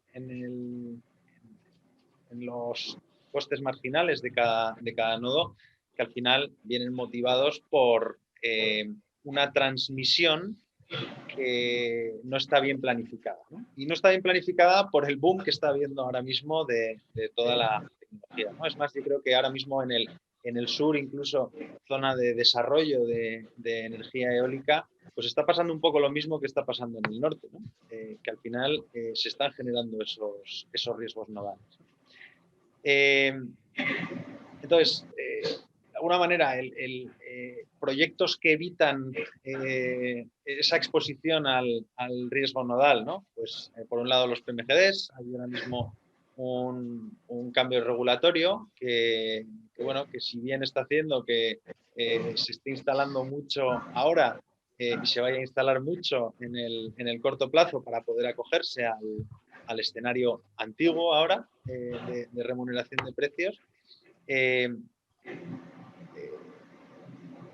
los costes marginales de cada nodo, que al final vienen motivados por una transmisión que no está bien planificada, ¿no? Y no está bien planificada por el boom que está habiendo ahora mismo de toda la tecnología, ¿no? Es más, yo creo que ahora mismo en el sur, incluso zona de desarrollo de energía eólica, pues está pasando un poco lo mismo que está pasando en el norte, ¿no? Que al final se están generando esos riesgos nodales. Entonces, de alguna manera, proyectos que evitan esa exposición al riesgo nodal, ¿no? Pues por un lado los PMGDs, hay ahora mismo un cambio regulatorio que si bien está haciendo que se esté instalando mucho ahora y se vaya a instalar mucho en el corto plazo para poder acogerse al escenario antiguo ahora de remuneración de precios.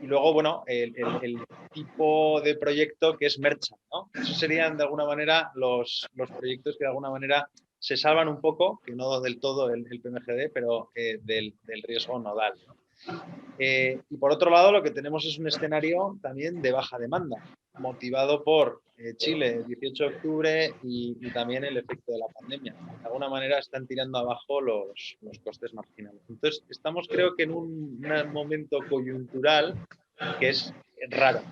Y luego, bueno, el tipo de proyecto que es merchant, ¿no? Esos serían, de alguna manera, los proyectos que de alguna manera se salvan un poco, que no del todo el PMGD, pero del riesgo nodal, ¿no? Y por otro lado, lo que tenemos es un escenario también de baja demanda, motivado por Chile, el 18 de octubre y también el efecto de la pandemia. De alguna manera están tirando abajo los costes marginales. Entonces, estamos creo que en un momento coyuntural que es raro.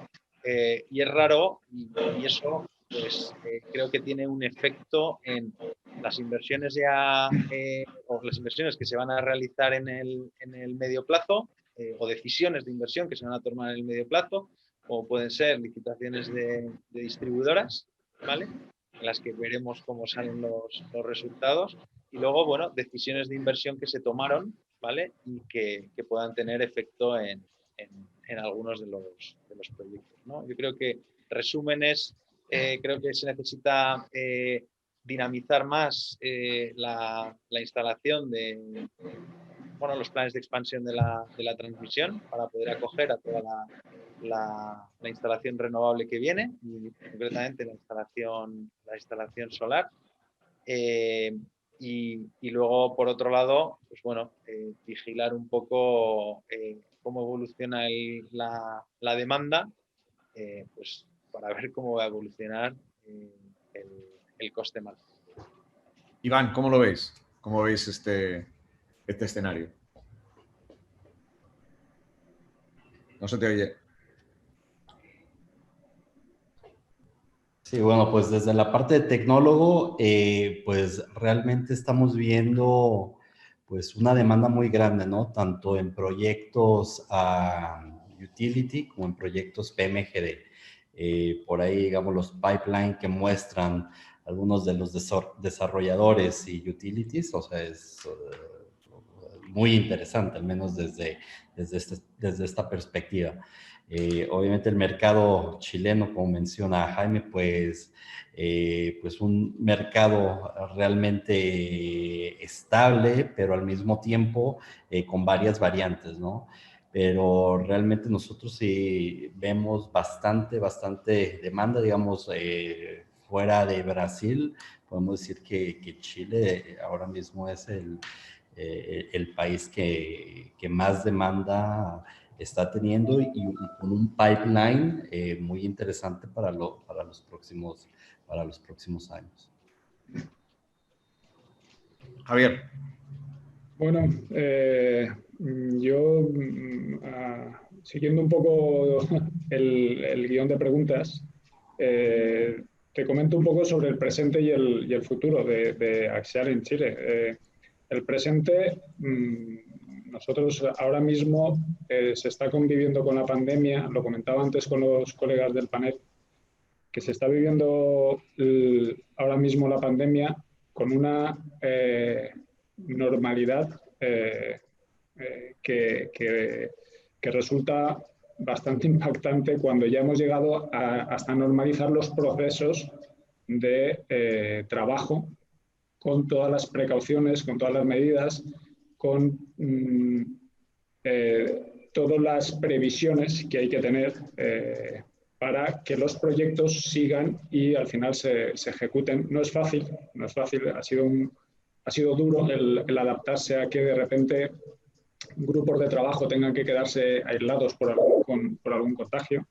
Y es raro y eso pues, creo que tiene un efecto en las inversiones o las inversiones que se van a realizar en el medio plazo, o decisiones de inversión que se van a tomar en el medio plazo, o pueden ser licitaciones de distribuidoras, ¿vale? En las que veremos cómo salen los resultados, y luego, bueno, decisiones de inversión que se tomaron, ¿vale? Y que puedan tener efecto en algunos de los proyectos, ¿no? Yo creo que resúmenes, creo que se necesita dinamizar más la instalación de los planes de expansión de la transmisión para poder acoger a toda la instalación renovable que viene, y concretamente la instalación solar. Y luego, por otro lado, pues bueno, vigilar un poco cómo evoluciona la demanda, pues para ver cómo va a evolucionar el coste marginal. Iván, ¿cómo lo veis? ¿Cómo veis este escenario? No se te oye. Sí, bueno, pues desde la parte de tecnólogo, pues realmente estamos viendo pues una demanda muy grande, ¿no? Tanto en proyectos utility como en proyectos PMGD. Por ahí, digamos, los pipelines que muestran algunos de los desarrolladores y utilities, o sea, es muy interesante, al menos desde esta perspectiva. Obviamente el mercado chileno, como menciona Jaime, pues un mercado realmente estable, pero al mismo tiempo con varias variantes, ¿no? Pero realmente nosotros sí vemos bastante demanda, digamos, fuera de Brasil. Podemos decir que Chile ahora mismo es el país que más demanda está teniendo y con un pipeline muy interesante para los próximos años. Javier. Bueno, yo, siguiendo un poco el guión de preguntas, te comento un poco sobre el presente y el futuro de Axiar en Chile. El presente, nosotros ahora mismo se está conviviendo con la pandemia, lo comentaba antes con los colegas del panel, que se está viviendo ahora mismo la pandemia con una normalidad que resulta bastante impactante cuando ya hemos llegado hasta normalizar los procesos de trabajo con todas las precauciones, con todas las medidas, con todas las previsiones que hay que tener para que los proyectos sigan y al final se ejecuten. No es fácil, ha sido duro el adaptarse a que de repente grupos de trabajo tengan que quedarse aislados por algún contagio.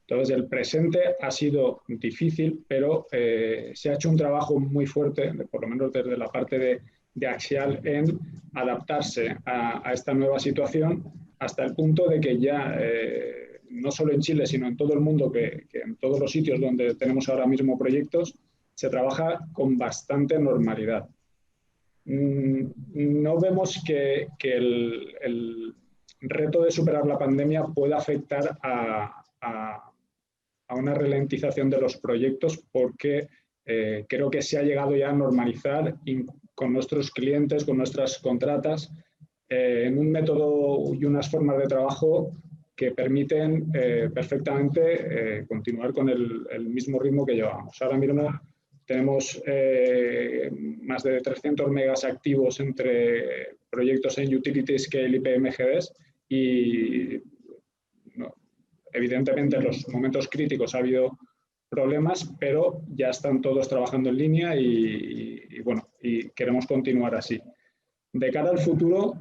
Entonces, el presente ha sido difícil, pero se ha hecho un trabajo muy fuerte, por lo menos desde la parte de Axial, en adaptarse a esta nueva situación, hasta el punto de que ya, no solo en Chile, sino en todo el mundo, que en todos los sitios donde tenemos ahora mismo proyectos, se trabaja con bastante normalidad. No vemos que el reto de superar la pandemia pueda afectar a una ralentización de los proyectos, porque creo que se ha llegado ya a normalizar con nuestros clientes, con nuestras contratas, en un método y unas formas de trabajo que permiten perfectamente continuar con el mismo ritmo que llevamos. Ahora mismo tenemos más de 300 megas activos entre proyectos en Utility Scale y PMGDs, y evidentemente en los momentos críticos ha habido problemas, pero ya están todos trabajando en línea y queremos continuar así. De cara al futuro,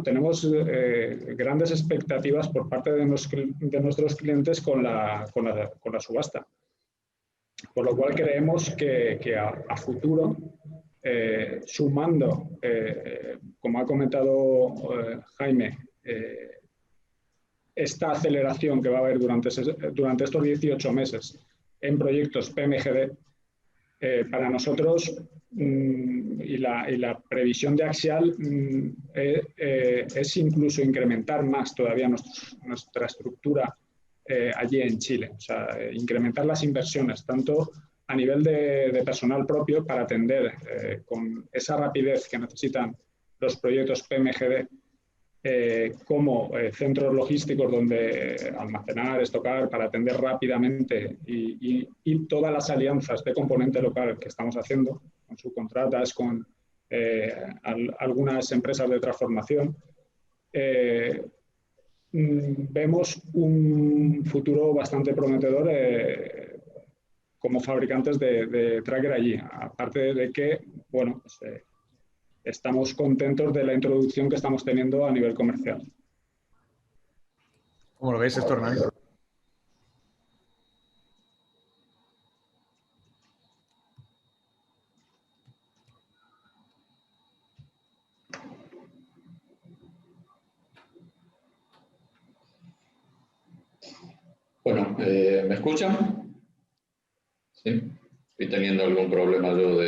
tenemos grandes expectativas por parte de nuestros clientes con la subasta. Por lo cual creemos que a futuro, sumando, como ha comentado Jaime, esta aceleración que va a haber durante estos 18 meses en proyectos PMGD, para nosotros, y la previsión de Axial es incluso incrementar más todavía nuestra estructura allí en Chile. O sea, incrementar las inversiones, tanto a nivel de personal propio para atender con esa rapidez que necesitan los proyectos PMGD, como centros logísticos donde almacenar, estocar, para atender rápidamente, y todas las alianzas de componente local que estamos haciendo con subcontratas, con algunas empresas de transformación. Vemos un futuro bastante prometedor como fabricantes de tracker allí, aparte de que, estamos contentos de la introducción que estamos teniendo a nivel comercial. ¿Cómo lo ves esto, Hernán? Bueno, ¿me escuchan? ¿Sí? Estoy teniendo algún problema yo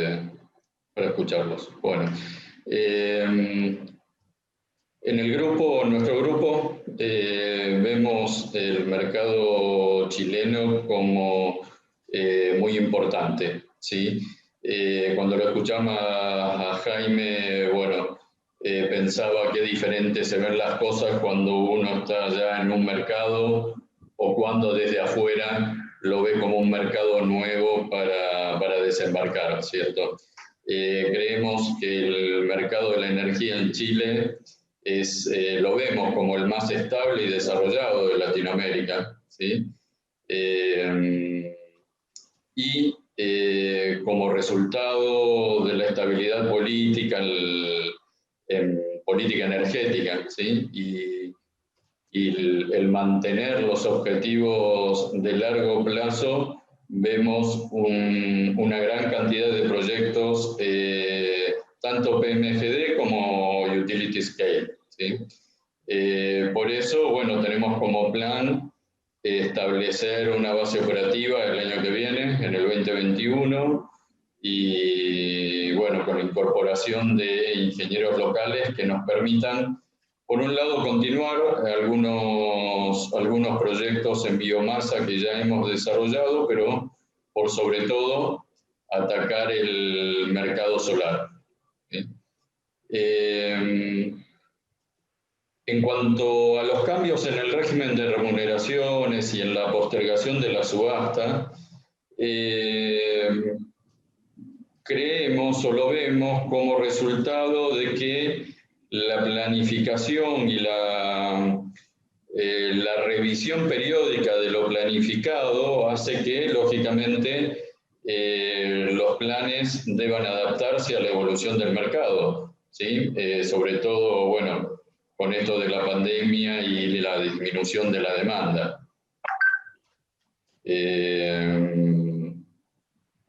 para escucharlos. Bueno, en nuestro grupo, vemos el mercado chileno como muy importante, ¿sí? Cuando lo escuchamos a Jaime, pensaba qué diferente se ven las cosas cuando uno está ya en un mercado o cuando desde afuera lo ve como un mercado nuevo para desembarcar, ¿cierto? Creemos que el mercado de la energía en Chile lo vemos como el más estable y desarrollado de Latinoamérica, ¿sí? Como resultado de la estabilidad política, en política energética, ¿sí? Y el mantener los objetivos de largo plazo, vemos una gran cantidad de proyectos, tanto PMGD como Utility Scale, ¿sí? Por eso, tenemos como plan establecer una base operativa el año que viene, en el 2021, y con la incorporación de ingenieros locales que nos permitan, por un lado, continuar algunos proyectos en biomasa que ya hemos desarrollado, pero por sobre todo atacar el mercado solar. ¿Sí? En cuanto a los cambios en el régimen de remuneraciones y en la postergación de la subasta, creemos o lo vemos como resultado de que la planificación y la revisión periódica de lo planificado hace que, lógicamente, los planes deban adaptarse a la evolución del mercado, ¿sí? Sobre todo, bueno, con esto de la pandemia y la disminución de la demanda.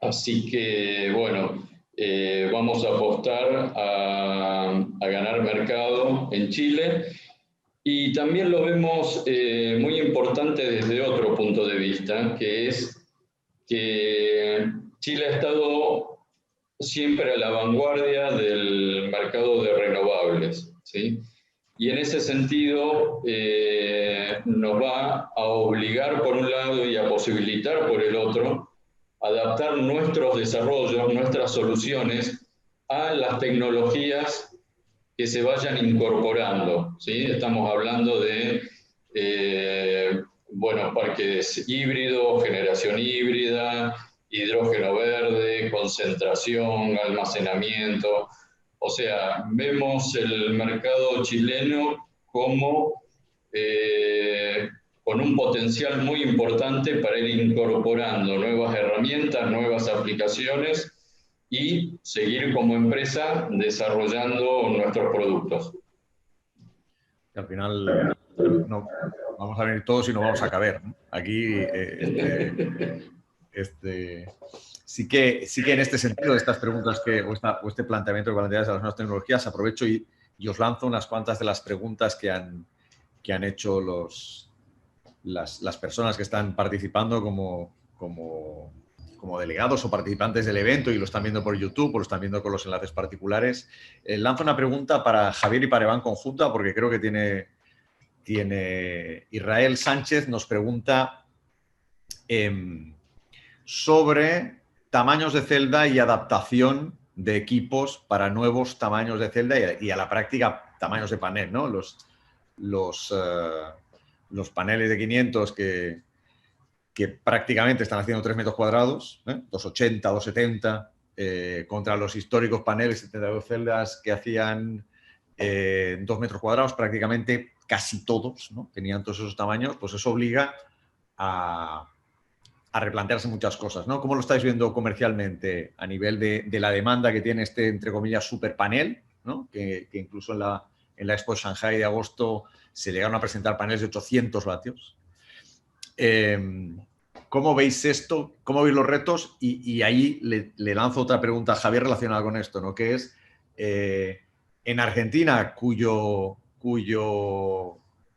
Así que, bueno, vamos a apostar a ganar mercado en Chile. Y también lo vemos muy importante desde otro punto de vista, que es que Chile ha estado siempre a la vanguardia del mercado de renovables, ¿sí? Y en ese sentido nos va a obligar por un lado y a posibilitar por el otro adaptar nuestros desarrollos, nuestras soluciones a las tecnologías que se vayan incorporando, ¿sí? Estamos hablando de bueno, parques híbridos, generación híbrida, hidrógeno verde, concentración, almacenamiento. O sea, vemos el mercado chileno como con un potencial muy importante para ir incorporando nuevas herramientas, nuevas aplicaciones y seguir como empresa desarrollando nuestros productos. Al final no, vamos a venir todos y no vamos a caber, ¿no? Aquí sí que en este sentido, de estas preguntas o este planteamiento que planteas a las nuevas tecnologías, aprovecho y os lanzo unas cuantas de las preguntas que han hecho las personas que están participando como delegados o participantes del evento y lo están viendo por YouTube o lo están viendo con los enlaces particulares. Lanzo una pregunta para Javier y para Iván conjunta, porque creo que tiene Israel Sánchez nos pregunta sobre tamaños de celda y adaptación de equipos para nuevos tamaños de celda y a la práctica tamaños de panel, ¿no? Los paneles de 500 que prácticamente están haciendo 3 metros cuadrados, 280, 270, contra los históricos paneles 72 celdas que hacían 2 metros cuadrados, prácticamente casi todos, ¿no? Tenían todos esos tamaños, pues eso obliga a replantearse muchas cosas, ¿no? ¿Cómo lo estáis viendo comercialmente a nivel de la demanda que tiene este, entre comillas, superpanel, ¿no? Que incluso en la Expo Shanghai de agosto se llegaron a presentar paneles de 800 vatios? ¿Cómo veis esto? ¿Cómo veis los retos? Y ahí le lanzo otra pregunta a Javier relacionada con esto, ¿no? Que es, en Argentina, cuyo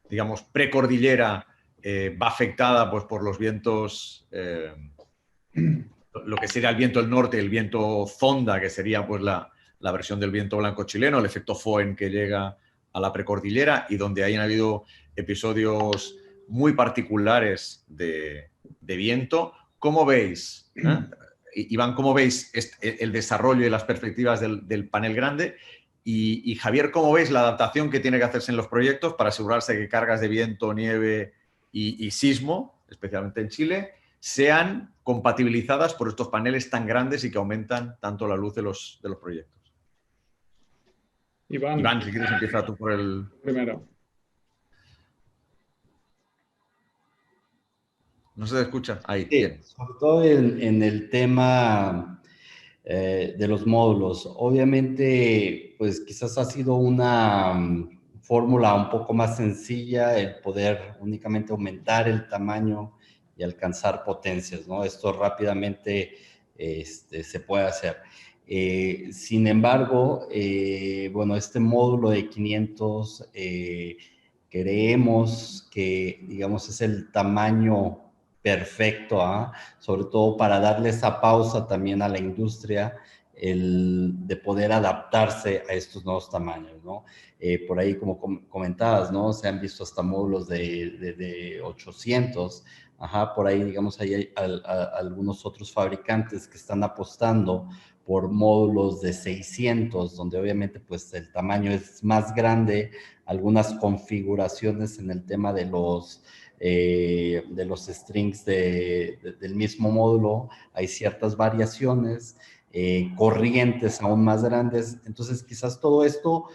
digamos, precordillera va afectada pues, por los vientos, lo que sería el viento del norte, el viento Zonda, que sería pues, la versión del viento blanco chileno, el efecto Foehn que llega a la precordillera y donde hayan habido episodios muy particulares de viento. ¿Cómo veis, Iván, cómo veis el desarrollo y las perspectivas del panel grande? Y Javier, ¿cómo veis la adaptación que tiene que hacerse en los proyectos para asegurarse que cargas de viento, nieve y sismo, especialmente en Chile, sean compatibilizadas por estos paneles tan grandes y que aumentan tanto la luz de los proyectos? Iván, si quieres, empieza tú por el primero. No se te escucha. Ahí, sí, bien. Sobre todo en el tema de los módulos. Obviamente, pues quizás ha sido una fórmula un poco más sencilla el poder únicamente aumentar el tamaño y alcanzar potencias, ¿no? Esto rápidamente se puede hacer. Sin embargo, bueno, este módulo de 500 creemos que, digamos, es el tamaño perfecto, sobre todo para darle esa pausa también a la industria, de poder adaptarse a estos nuevos tamaños, ¿no? Por ahí, como comentabas, ¿no? Se han visto hasta módulos de 800, por ahí, digamos, hay algunos otros fabricantes que están apostando por módulos de 600, donde obviamente pues el tamaño es más grande, algunas configuraciones en el tema de los strings del mismo módulo, hay ciertas variaciones, corrientes aún más grandes. Entonces, quizás todo esto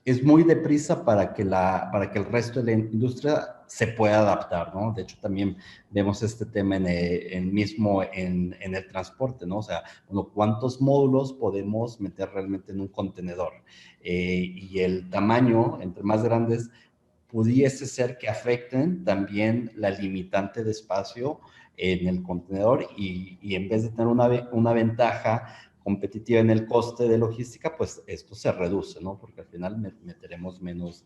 es muy deprisa para que el resto de la industria se pueda adaptar, ¿no? De hecho, también vemos este tema mismo en el transporte, ¿no? O sea, bueno, ¿cuántos módulos podemos meter realmente en un contenedor? Y el tamaño, entre más grandes, pudiese ser que afecten también la limitante de espacio en el contenedor y en vez de tener una ventaja competitiva en el coste de logística, pues esto se reduce, ¿no? Porque al final meteremos menos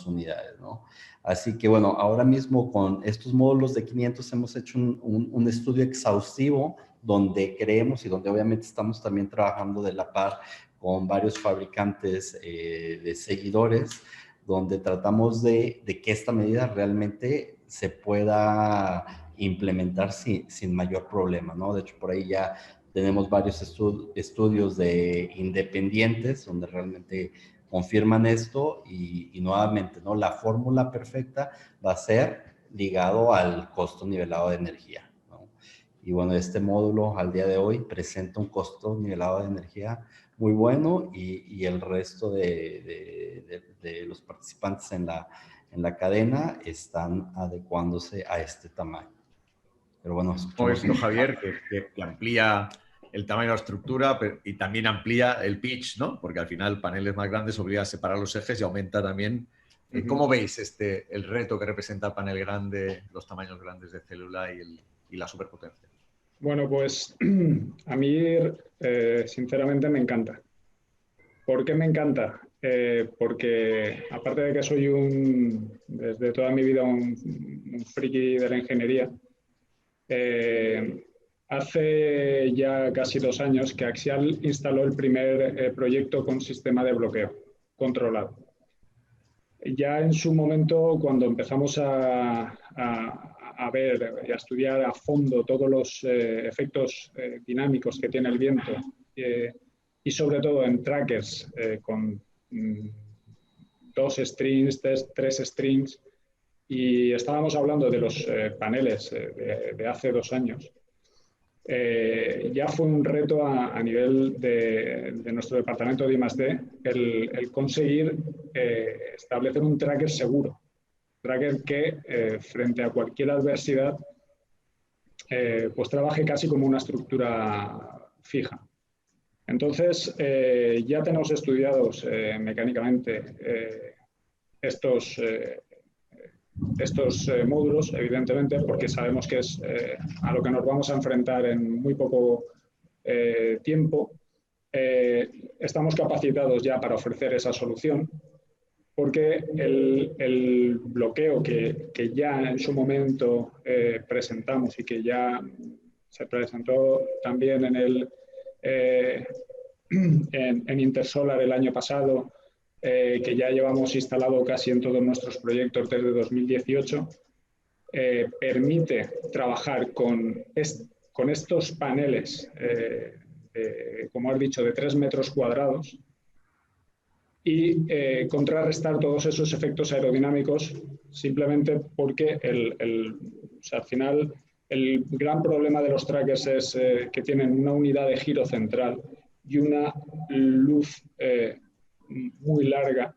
unidades, ¿no? Así que bueno, ahora mismo con estos módulos de 500 hemos hecho un estudio exhaustivo donde creemos y donde obviamente estamos también trabajando de la par con varios fabricantes de seguidores, donde tratamos de que esta medida realmente se pueda implementar sin mayor problema, ¿no? De hecho, por ahí ya tenemos varios estudios de independientes donde realmente confirman esto y nuevamente, ¿no? La fórmula perfecta va a ser ligado al costo nivelado de energía, ¿no? Y bueno, este módulo al día de hoy presenta un costo nivelado de energía muy bueno y el resto de los participantes en la cadena están adecuándose a este tamaño. Pero bueno, Como escuchamos esto, Javier, que amplía el tamaño de la estructura y también amplía el pitch, ¿no? Porque al final paneles más grandes obliga a separar los ejes y aumenta también. ¿Cómo veis el reto que representa el panel grande, los tamaños grandes de célula y la superpotencia? Bueno, pues a mí sinceramente me encanta. ¿Por qué me encanta? Porque aparte de que soy desde toda mi vida un friki de la ingeniería, hace ya casi 2 años que Axial instaló el primer proyecto con sistema de bloqueo controlado. Ya en su momento, cuando empezamos a ver y a estudiar a fondo todos los efectos dinámicos que tiene el viento, y sobre todo en trackers con 2 strings, 3 strings, y estábamos hablando de los paneles de hace 2 años. Ya fue un reto a nivel de nuestro departamento de I+D el conseguir establecer un tracker seguro, tracker que frente a cualquier adversidad pues trabaje casi como una estructura fija. Entonces, ya tenemos estudiados mecánicamente estos módulos, evidentemente, porque sabemos que es a lo que nos vamos a enfrentar en muy poco tiempo. Estamos capacitados ya para ofrecer esa solución, porque el bloqueo que ya en su momento presentamos y que ya se presentó también en Intersolar el año pasado, que ya llevamos instalado casi en todos nuestros proyectos desde 2018, permite trabajar con estos paneles, como has dicho, de 3 metros cuadrados y contrarrestar todos esos efectos aerodinámicos simplemente porque o sea, al final el gran problema de los trackers es que tienen una unidad de giro central y una luz muy larga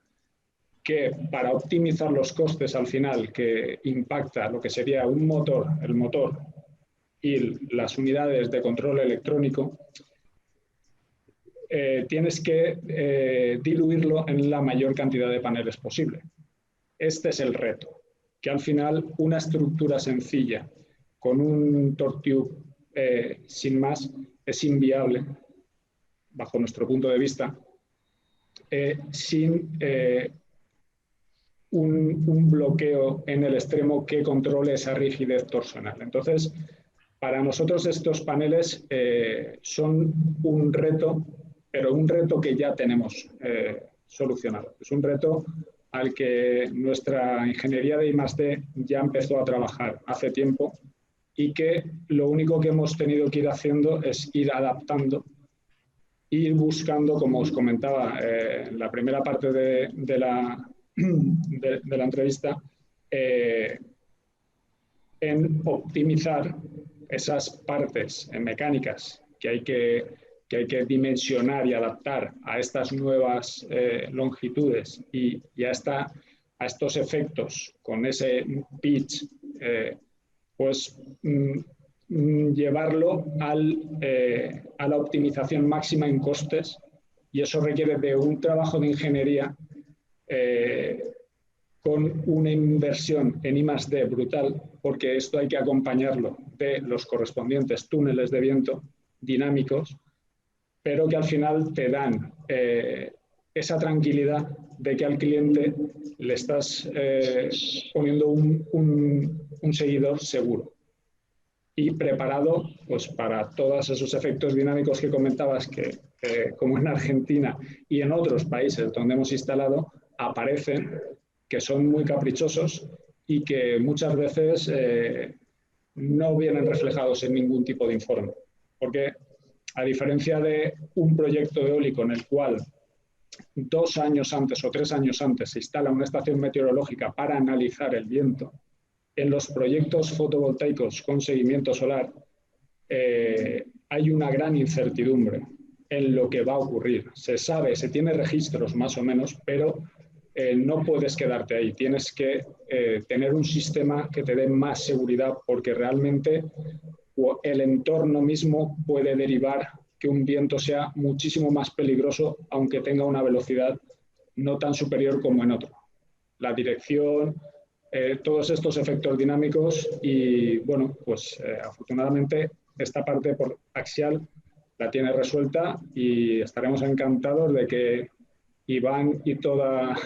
que para optimizar los costes al final que impacta lo que sería el motor y las unidades de control electrónico, tienes que diluirlo en la mayor cantidad de paneles posible. Este es el reto, que al final una estructura sencilla con un torque tube sin más es inviable bajo nuestro punto de vista sin un bloqueo en el extremo que controle esa rigidez torsional. Entonces, para nosotros estos paneles son un reto, pero un reto que ya tenemos solucionado. Es un reto al que nuestra ingeniería de I+D ya empezó a trabajar hace tiempo y que lo único que hemos tenido que ir haciendo es ir adaptando, ir buscando, como os comentaba en la primera parte de la entrevista, en optimizar esas partes mecánicas que hay que dimensionar y adaptar a estas nuevas longitudes y a estos efectos con ese pitch, pues llevarlo a la optimización máxima en costes, y eso requiere de un trabajo de ingeniería con una inversión en I+D brutal, porque esto hay que acompañarlo de los correspondientes túneles de viento dinámicos, pero que al final te dan esa tranquilidad de que al cliente le estás poniendo un seguidor seguro y preparado pues, para todos esos efectos dinámicos que comentabas que, como en Argentina y en otros países donde hemos instalado, aparecen, que son muy caprichosos y que muchas veces no vienen reflejados en ningún tipo de informe. Porque a diferencia de un proyecto eólico en el cual 2 años antes o 3 años antes se instala una estación meteorológica para analizar el viento, en los proyectos fotovoltaicos con seguimiento solar hay una gran incertidumbre en lo que va a ocurrir. Se sabe, se tiene registros más o menos, pero no puedes quedarte ahí. Tienes que tener un sistema que te dé más seguridad, porque realmente el entorno mismo puede derivar que un viento sea muchísimo más peligroso, aunque tenga una velocidad no tan superior como en otro. La dirección, todos estos efectos dinámicos y, bueno, pues afortunadamente esta parte por axial la tiene resuelta y estaremos encantados de que Iván y todos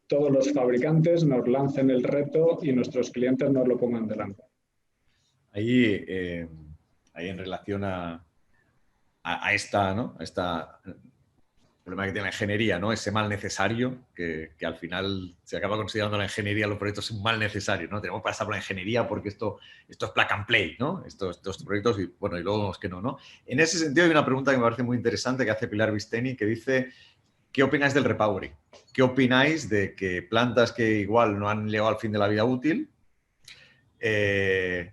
los fabricantes nos lancen el reto y nuestros clientes nos lo pongan delante. Ahí, ahí en relación a esta, ¿no? Esta problema que tiene la ingeniería, ¿no? Ese mal necesario que al final se acaba considerando la ingeniería, los proyectos un mal necesario, ¿no? Tenemos que pasar por la ingeniería porque esto es plug and play, ¿no? Estos proyectos y, bueno, y luego vemos que no, ¿no? En ese sentido hay una pregunta que me parece muy interesante que hace Pilar Visteni, que dice: ¿qué opináis del repowering? ¿Qué opináis de que plantas que igual no han llegado al fin de la vida útil,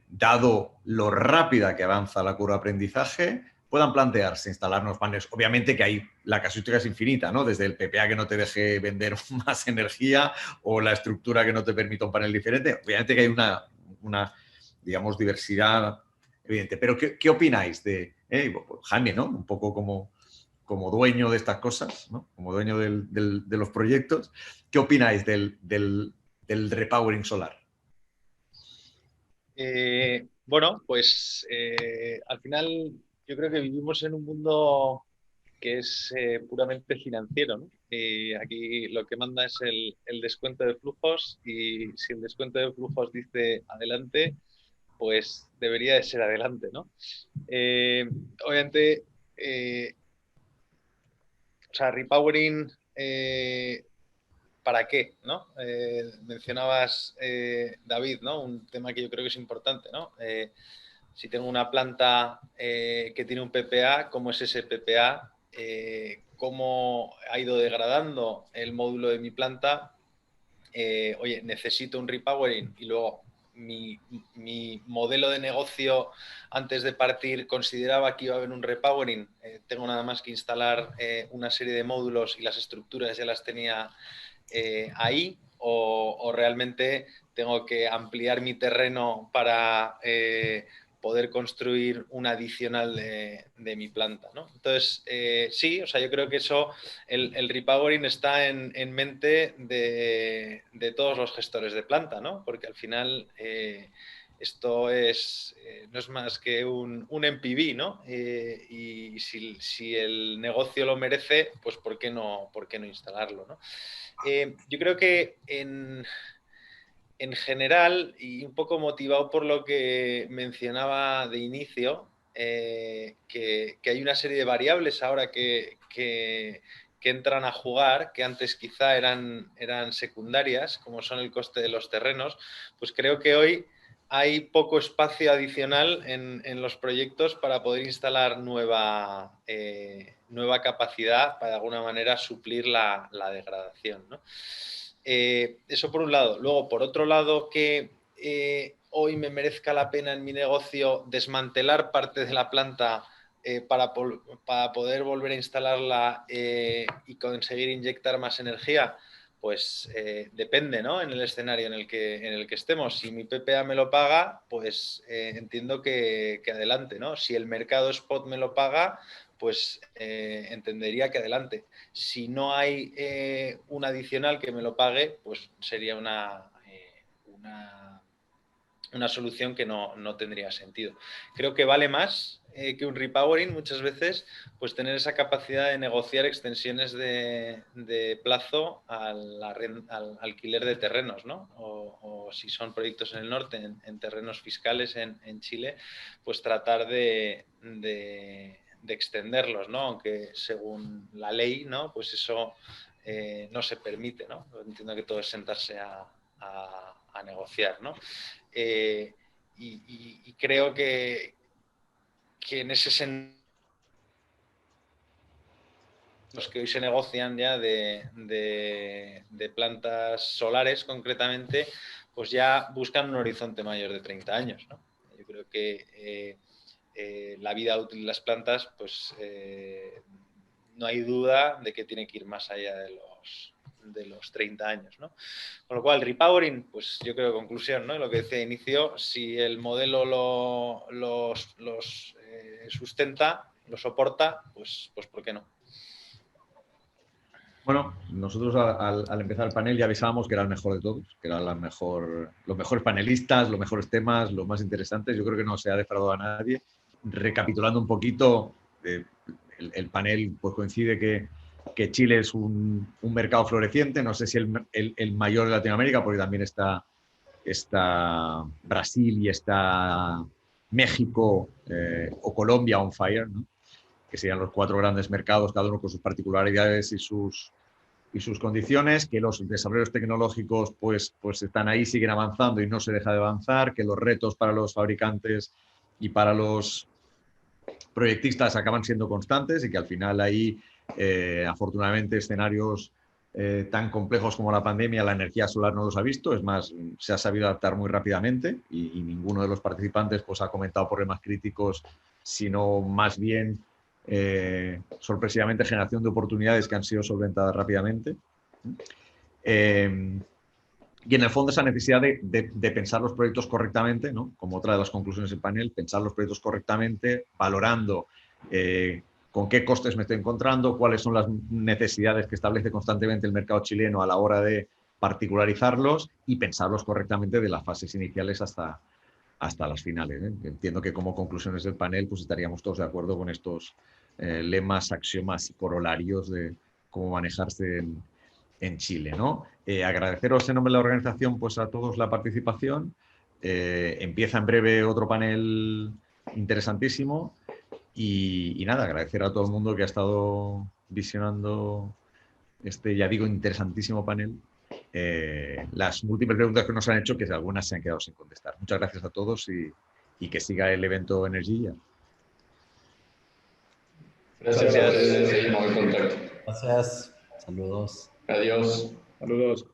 dado lo rápida que avanza la curva de aprendizaje, puedan plantearse instalar unos paneles? Obviamente que ahí la casuística es infinita, ¿no? Desde el PPA que no te deje vender más energía o la estructura que no te permita un panel diferente. Obviamente que hay una digamos, diversidad evidente. Pero ¿qué opináis de Jaime, ¿no? Un poco como dueño de estas cosas, ¿no? Como dueño de los proyectos. ¿Qué opináis del repowering solar? Bueno, pues al final yo creo que vivimos en un mundo que es puramente financiero, ¿no? Y aquí lo que manda es el descuento de flujos, y si el descuento de flujos dice adelante, pues debería de ser adelante, ¿no? Obviamente, o sea, repowering, ¿para qué? ¿No? Mencionabas, David, ¿no? Un tema que yo creo que es importante, ¿no? Si tengo una planta que tiene un PPA, ¿cómo es ese PPA? ¿Cómo ha ido degradando el módulo de mi planta? Oye, necesito un repowering, y luego mi modelo de negocio antes de partir consideraba que iba a haber un repowering. Tengo nada más que instalar una serie de módulos y las estructuras ya las tenía ahí, o realmente tengo que ampliar mi terreno para poder construir un adicional de mi planta, ¿no? Entonces, sí, o sea, yo creo que eso, el repowering está en mente de todos los gestores de planta, ¿no? Porque al final esto no es más que un NPV, ¿no? Y si el negocio lo merece, pues ¿por qué no instalarlo, ¿no? Yo creo que en general, y un poco motivado por lo que mencionaba de inicio, que hay una serie de variables ahora que entran a jugar, que antes quizá eran secundarias, como son el coste de los terrenos, pues creo que hoy hay poco espacio adicional en los proyectos para poder instalar nueva capacidad para de alguna manera suplir la degradación, ¿no? Eso por un lado. Luego, por otro lado, que hoy me merezca la pena en mi negocio desmantelar parte de la planta para poder volver a instalarla y conseguir inyectar más energía. Pues depende, ¿no? En el escenario en el que estemos. Si mi PPA me lo paga, pues entiendo que adelante, ¿no? Si el mercado spot me lo paga, pues entendería que adelante. Si no hay un adicional que me lo pague, pues sería una solución que no tendría sentido. Creo que vale más que un repowering muchas veces, pues tener esa capacidad de negociar extensiones de plazo al alquiler de terrenos, ¿no? O si son proyectos en el norte, en terrenos fiscales en Chile, pues tratar de extenderlos, ¿no? Aunque según la ley, ¿no? Pues eso no se permite, ¿no? Entiendo que todo es sentarse a negociar, ¿no? Y creo que en ese sentido los que hoy se negocian ya de plantas solares concretamente, pues ya buscan un horizonte mayor de 30 años, ¿no? Yo creo que la vida útil de las plantas, pues no hay duda de que tiene que ir más allá de los 30 años, ¿no? Con lo cual, repowering, pues yo creo, conclusión, ¿no? Lo que decía de inicio, si el modelo los sustenta, lo soporta, pues ¿por qué no? Bueno, nosotros al empezar el panel ya avisábamos que era el mejor de todos, que eran los mejores panelistas, los mejores temas, los más interesantes. Yo creo que no se ha defraudado a nadie. Recapitulando un poquito, el panel pues coincide que Chile es un mercado floreciente, no sé si el mayor de Latinoamérica, porque también está Brasil y está México o Colombia on fire, ¿no? Que serían los 4 grandes mercados, cada uno con sus particularidades y sus condiciones, que los desarrollos tecnológicos pues están ahí, siguen avanzando y no se deja de avanzar, que los retos para los fabricantes y para los proyectistas acaban siendo constantes y que al final ahí, afortunadamente, escenarios tan complejos como la pandemia, la energía solar no los ha visto, es más, se ha sabido adaptar muy rápidamente y ninguno de los participantes pues ha comentado problemas críticos, sino más bien sorpresivamente generación de oportunidades que han sido solventadas rápidamente. Y en el fondo esa necesidad de pensar los proyectos correctamente, ¿no? Como otra de las conclusiones del panel, pensar los proyectos correctamente, valorando con qué costes me estoy encontrando, cuáles son las necesidades que establece constantemente el mercado chileno a la hora de particularizarlos y pensarlos correctamente de las fases iniciales hasta las finales, ¿eh? Entiendo que como conclusiones del panel pues estaríamos todos de acuerdo con estos lemas, axiomas y corolarios de cómo manejarse en Chile, ¿no? Agradeceros en nombre de la organización pues a todos la participación. Empieza en breve otro panel interesantísimo y nada, agradecer a todo el mundo que ha estado visionando este, ya digo, interesantísimo panel. Las múltiples preguntas que nos han hecho, que algunas se han quedado sin contestar. Muchas gracias a todos y que siga el evento Energía. Gracias a ustedes, seguimos en contacto. Gracias. Saludos. Adiós. Saludos.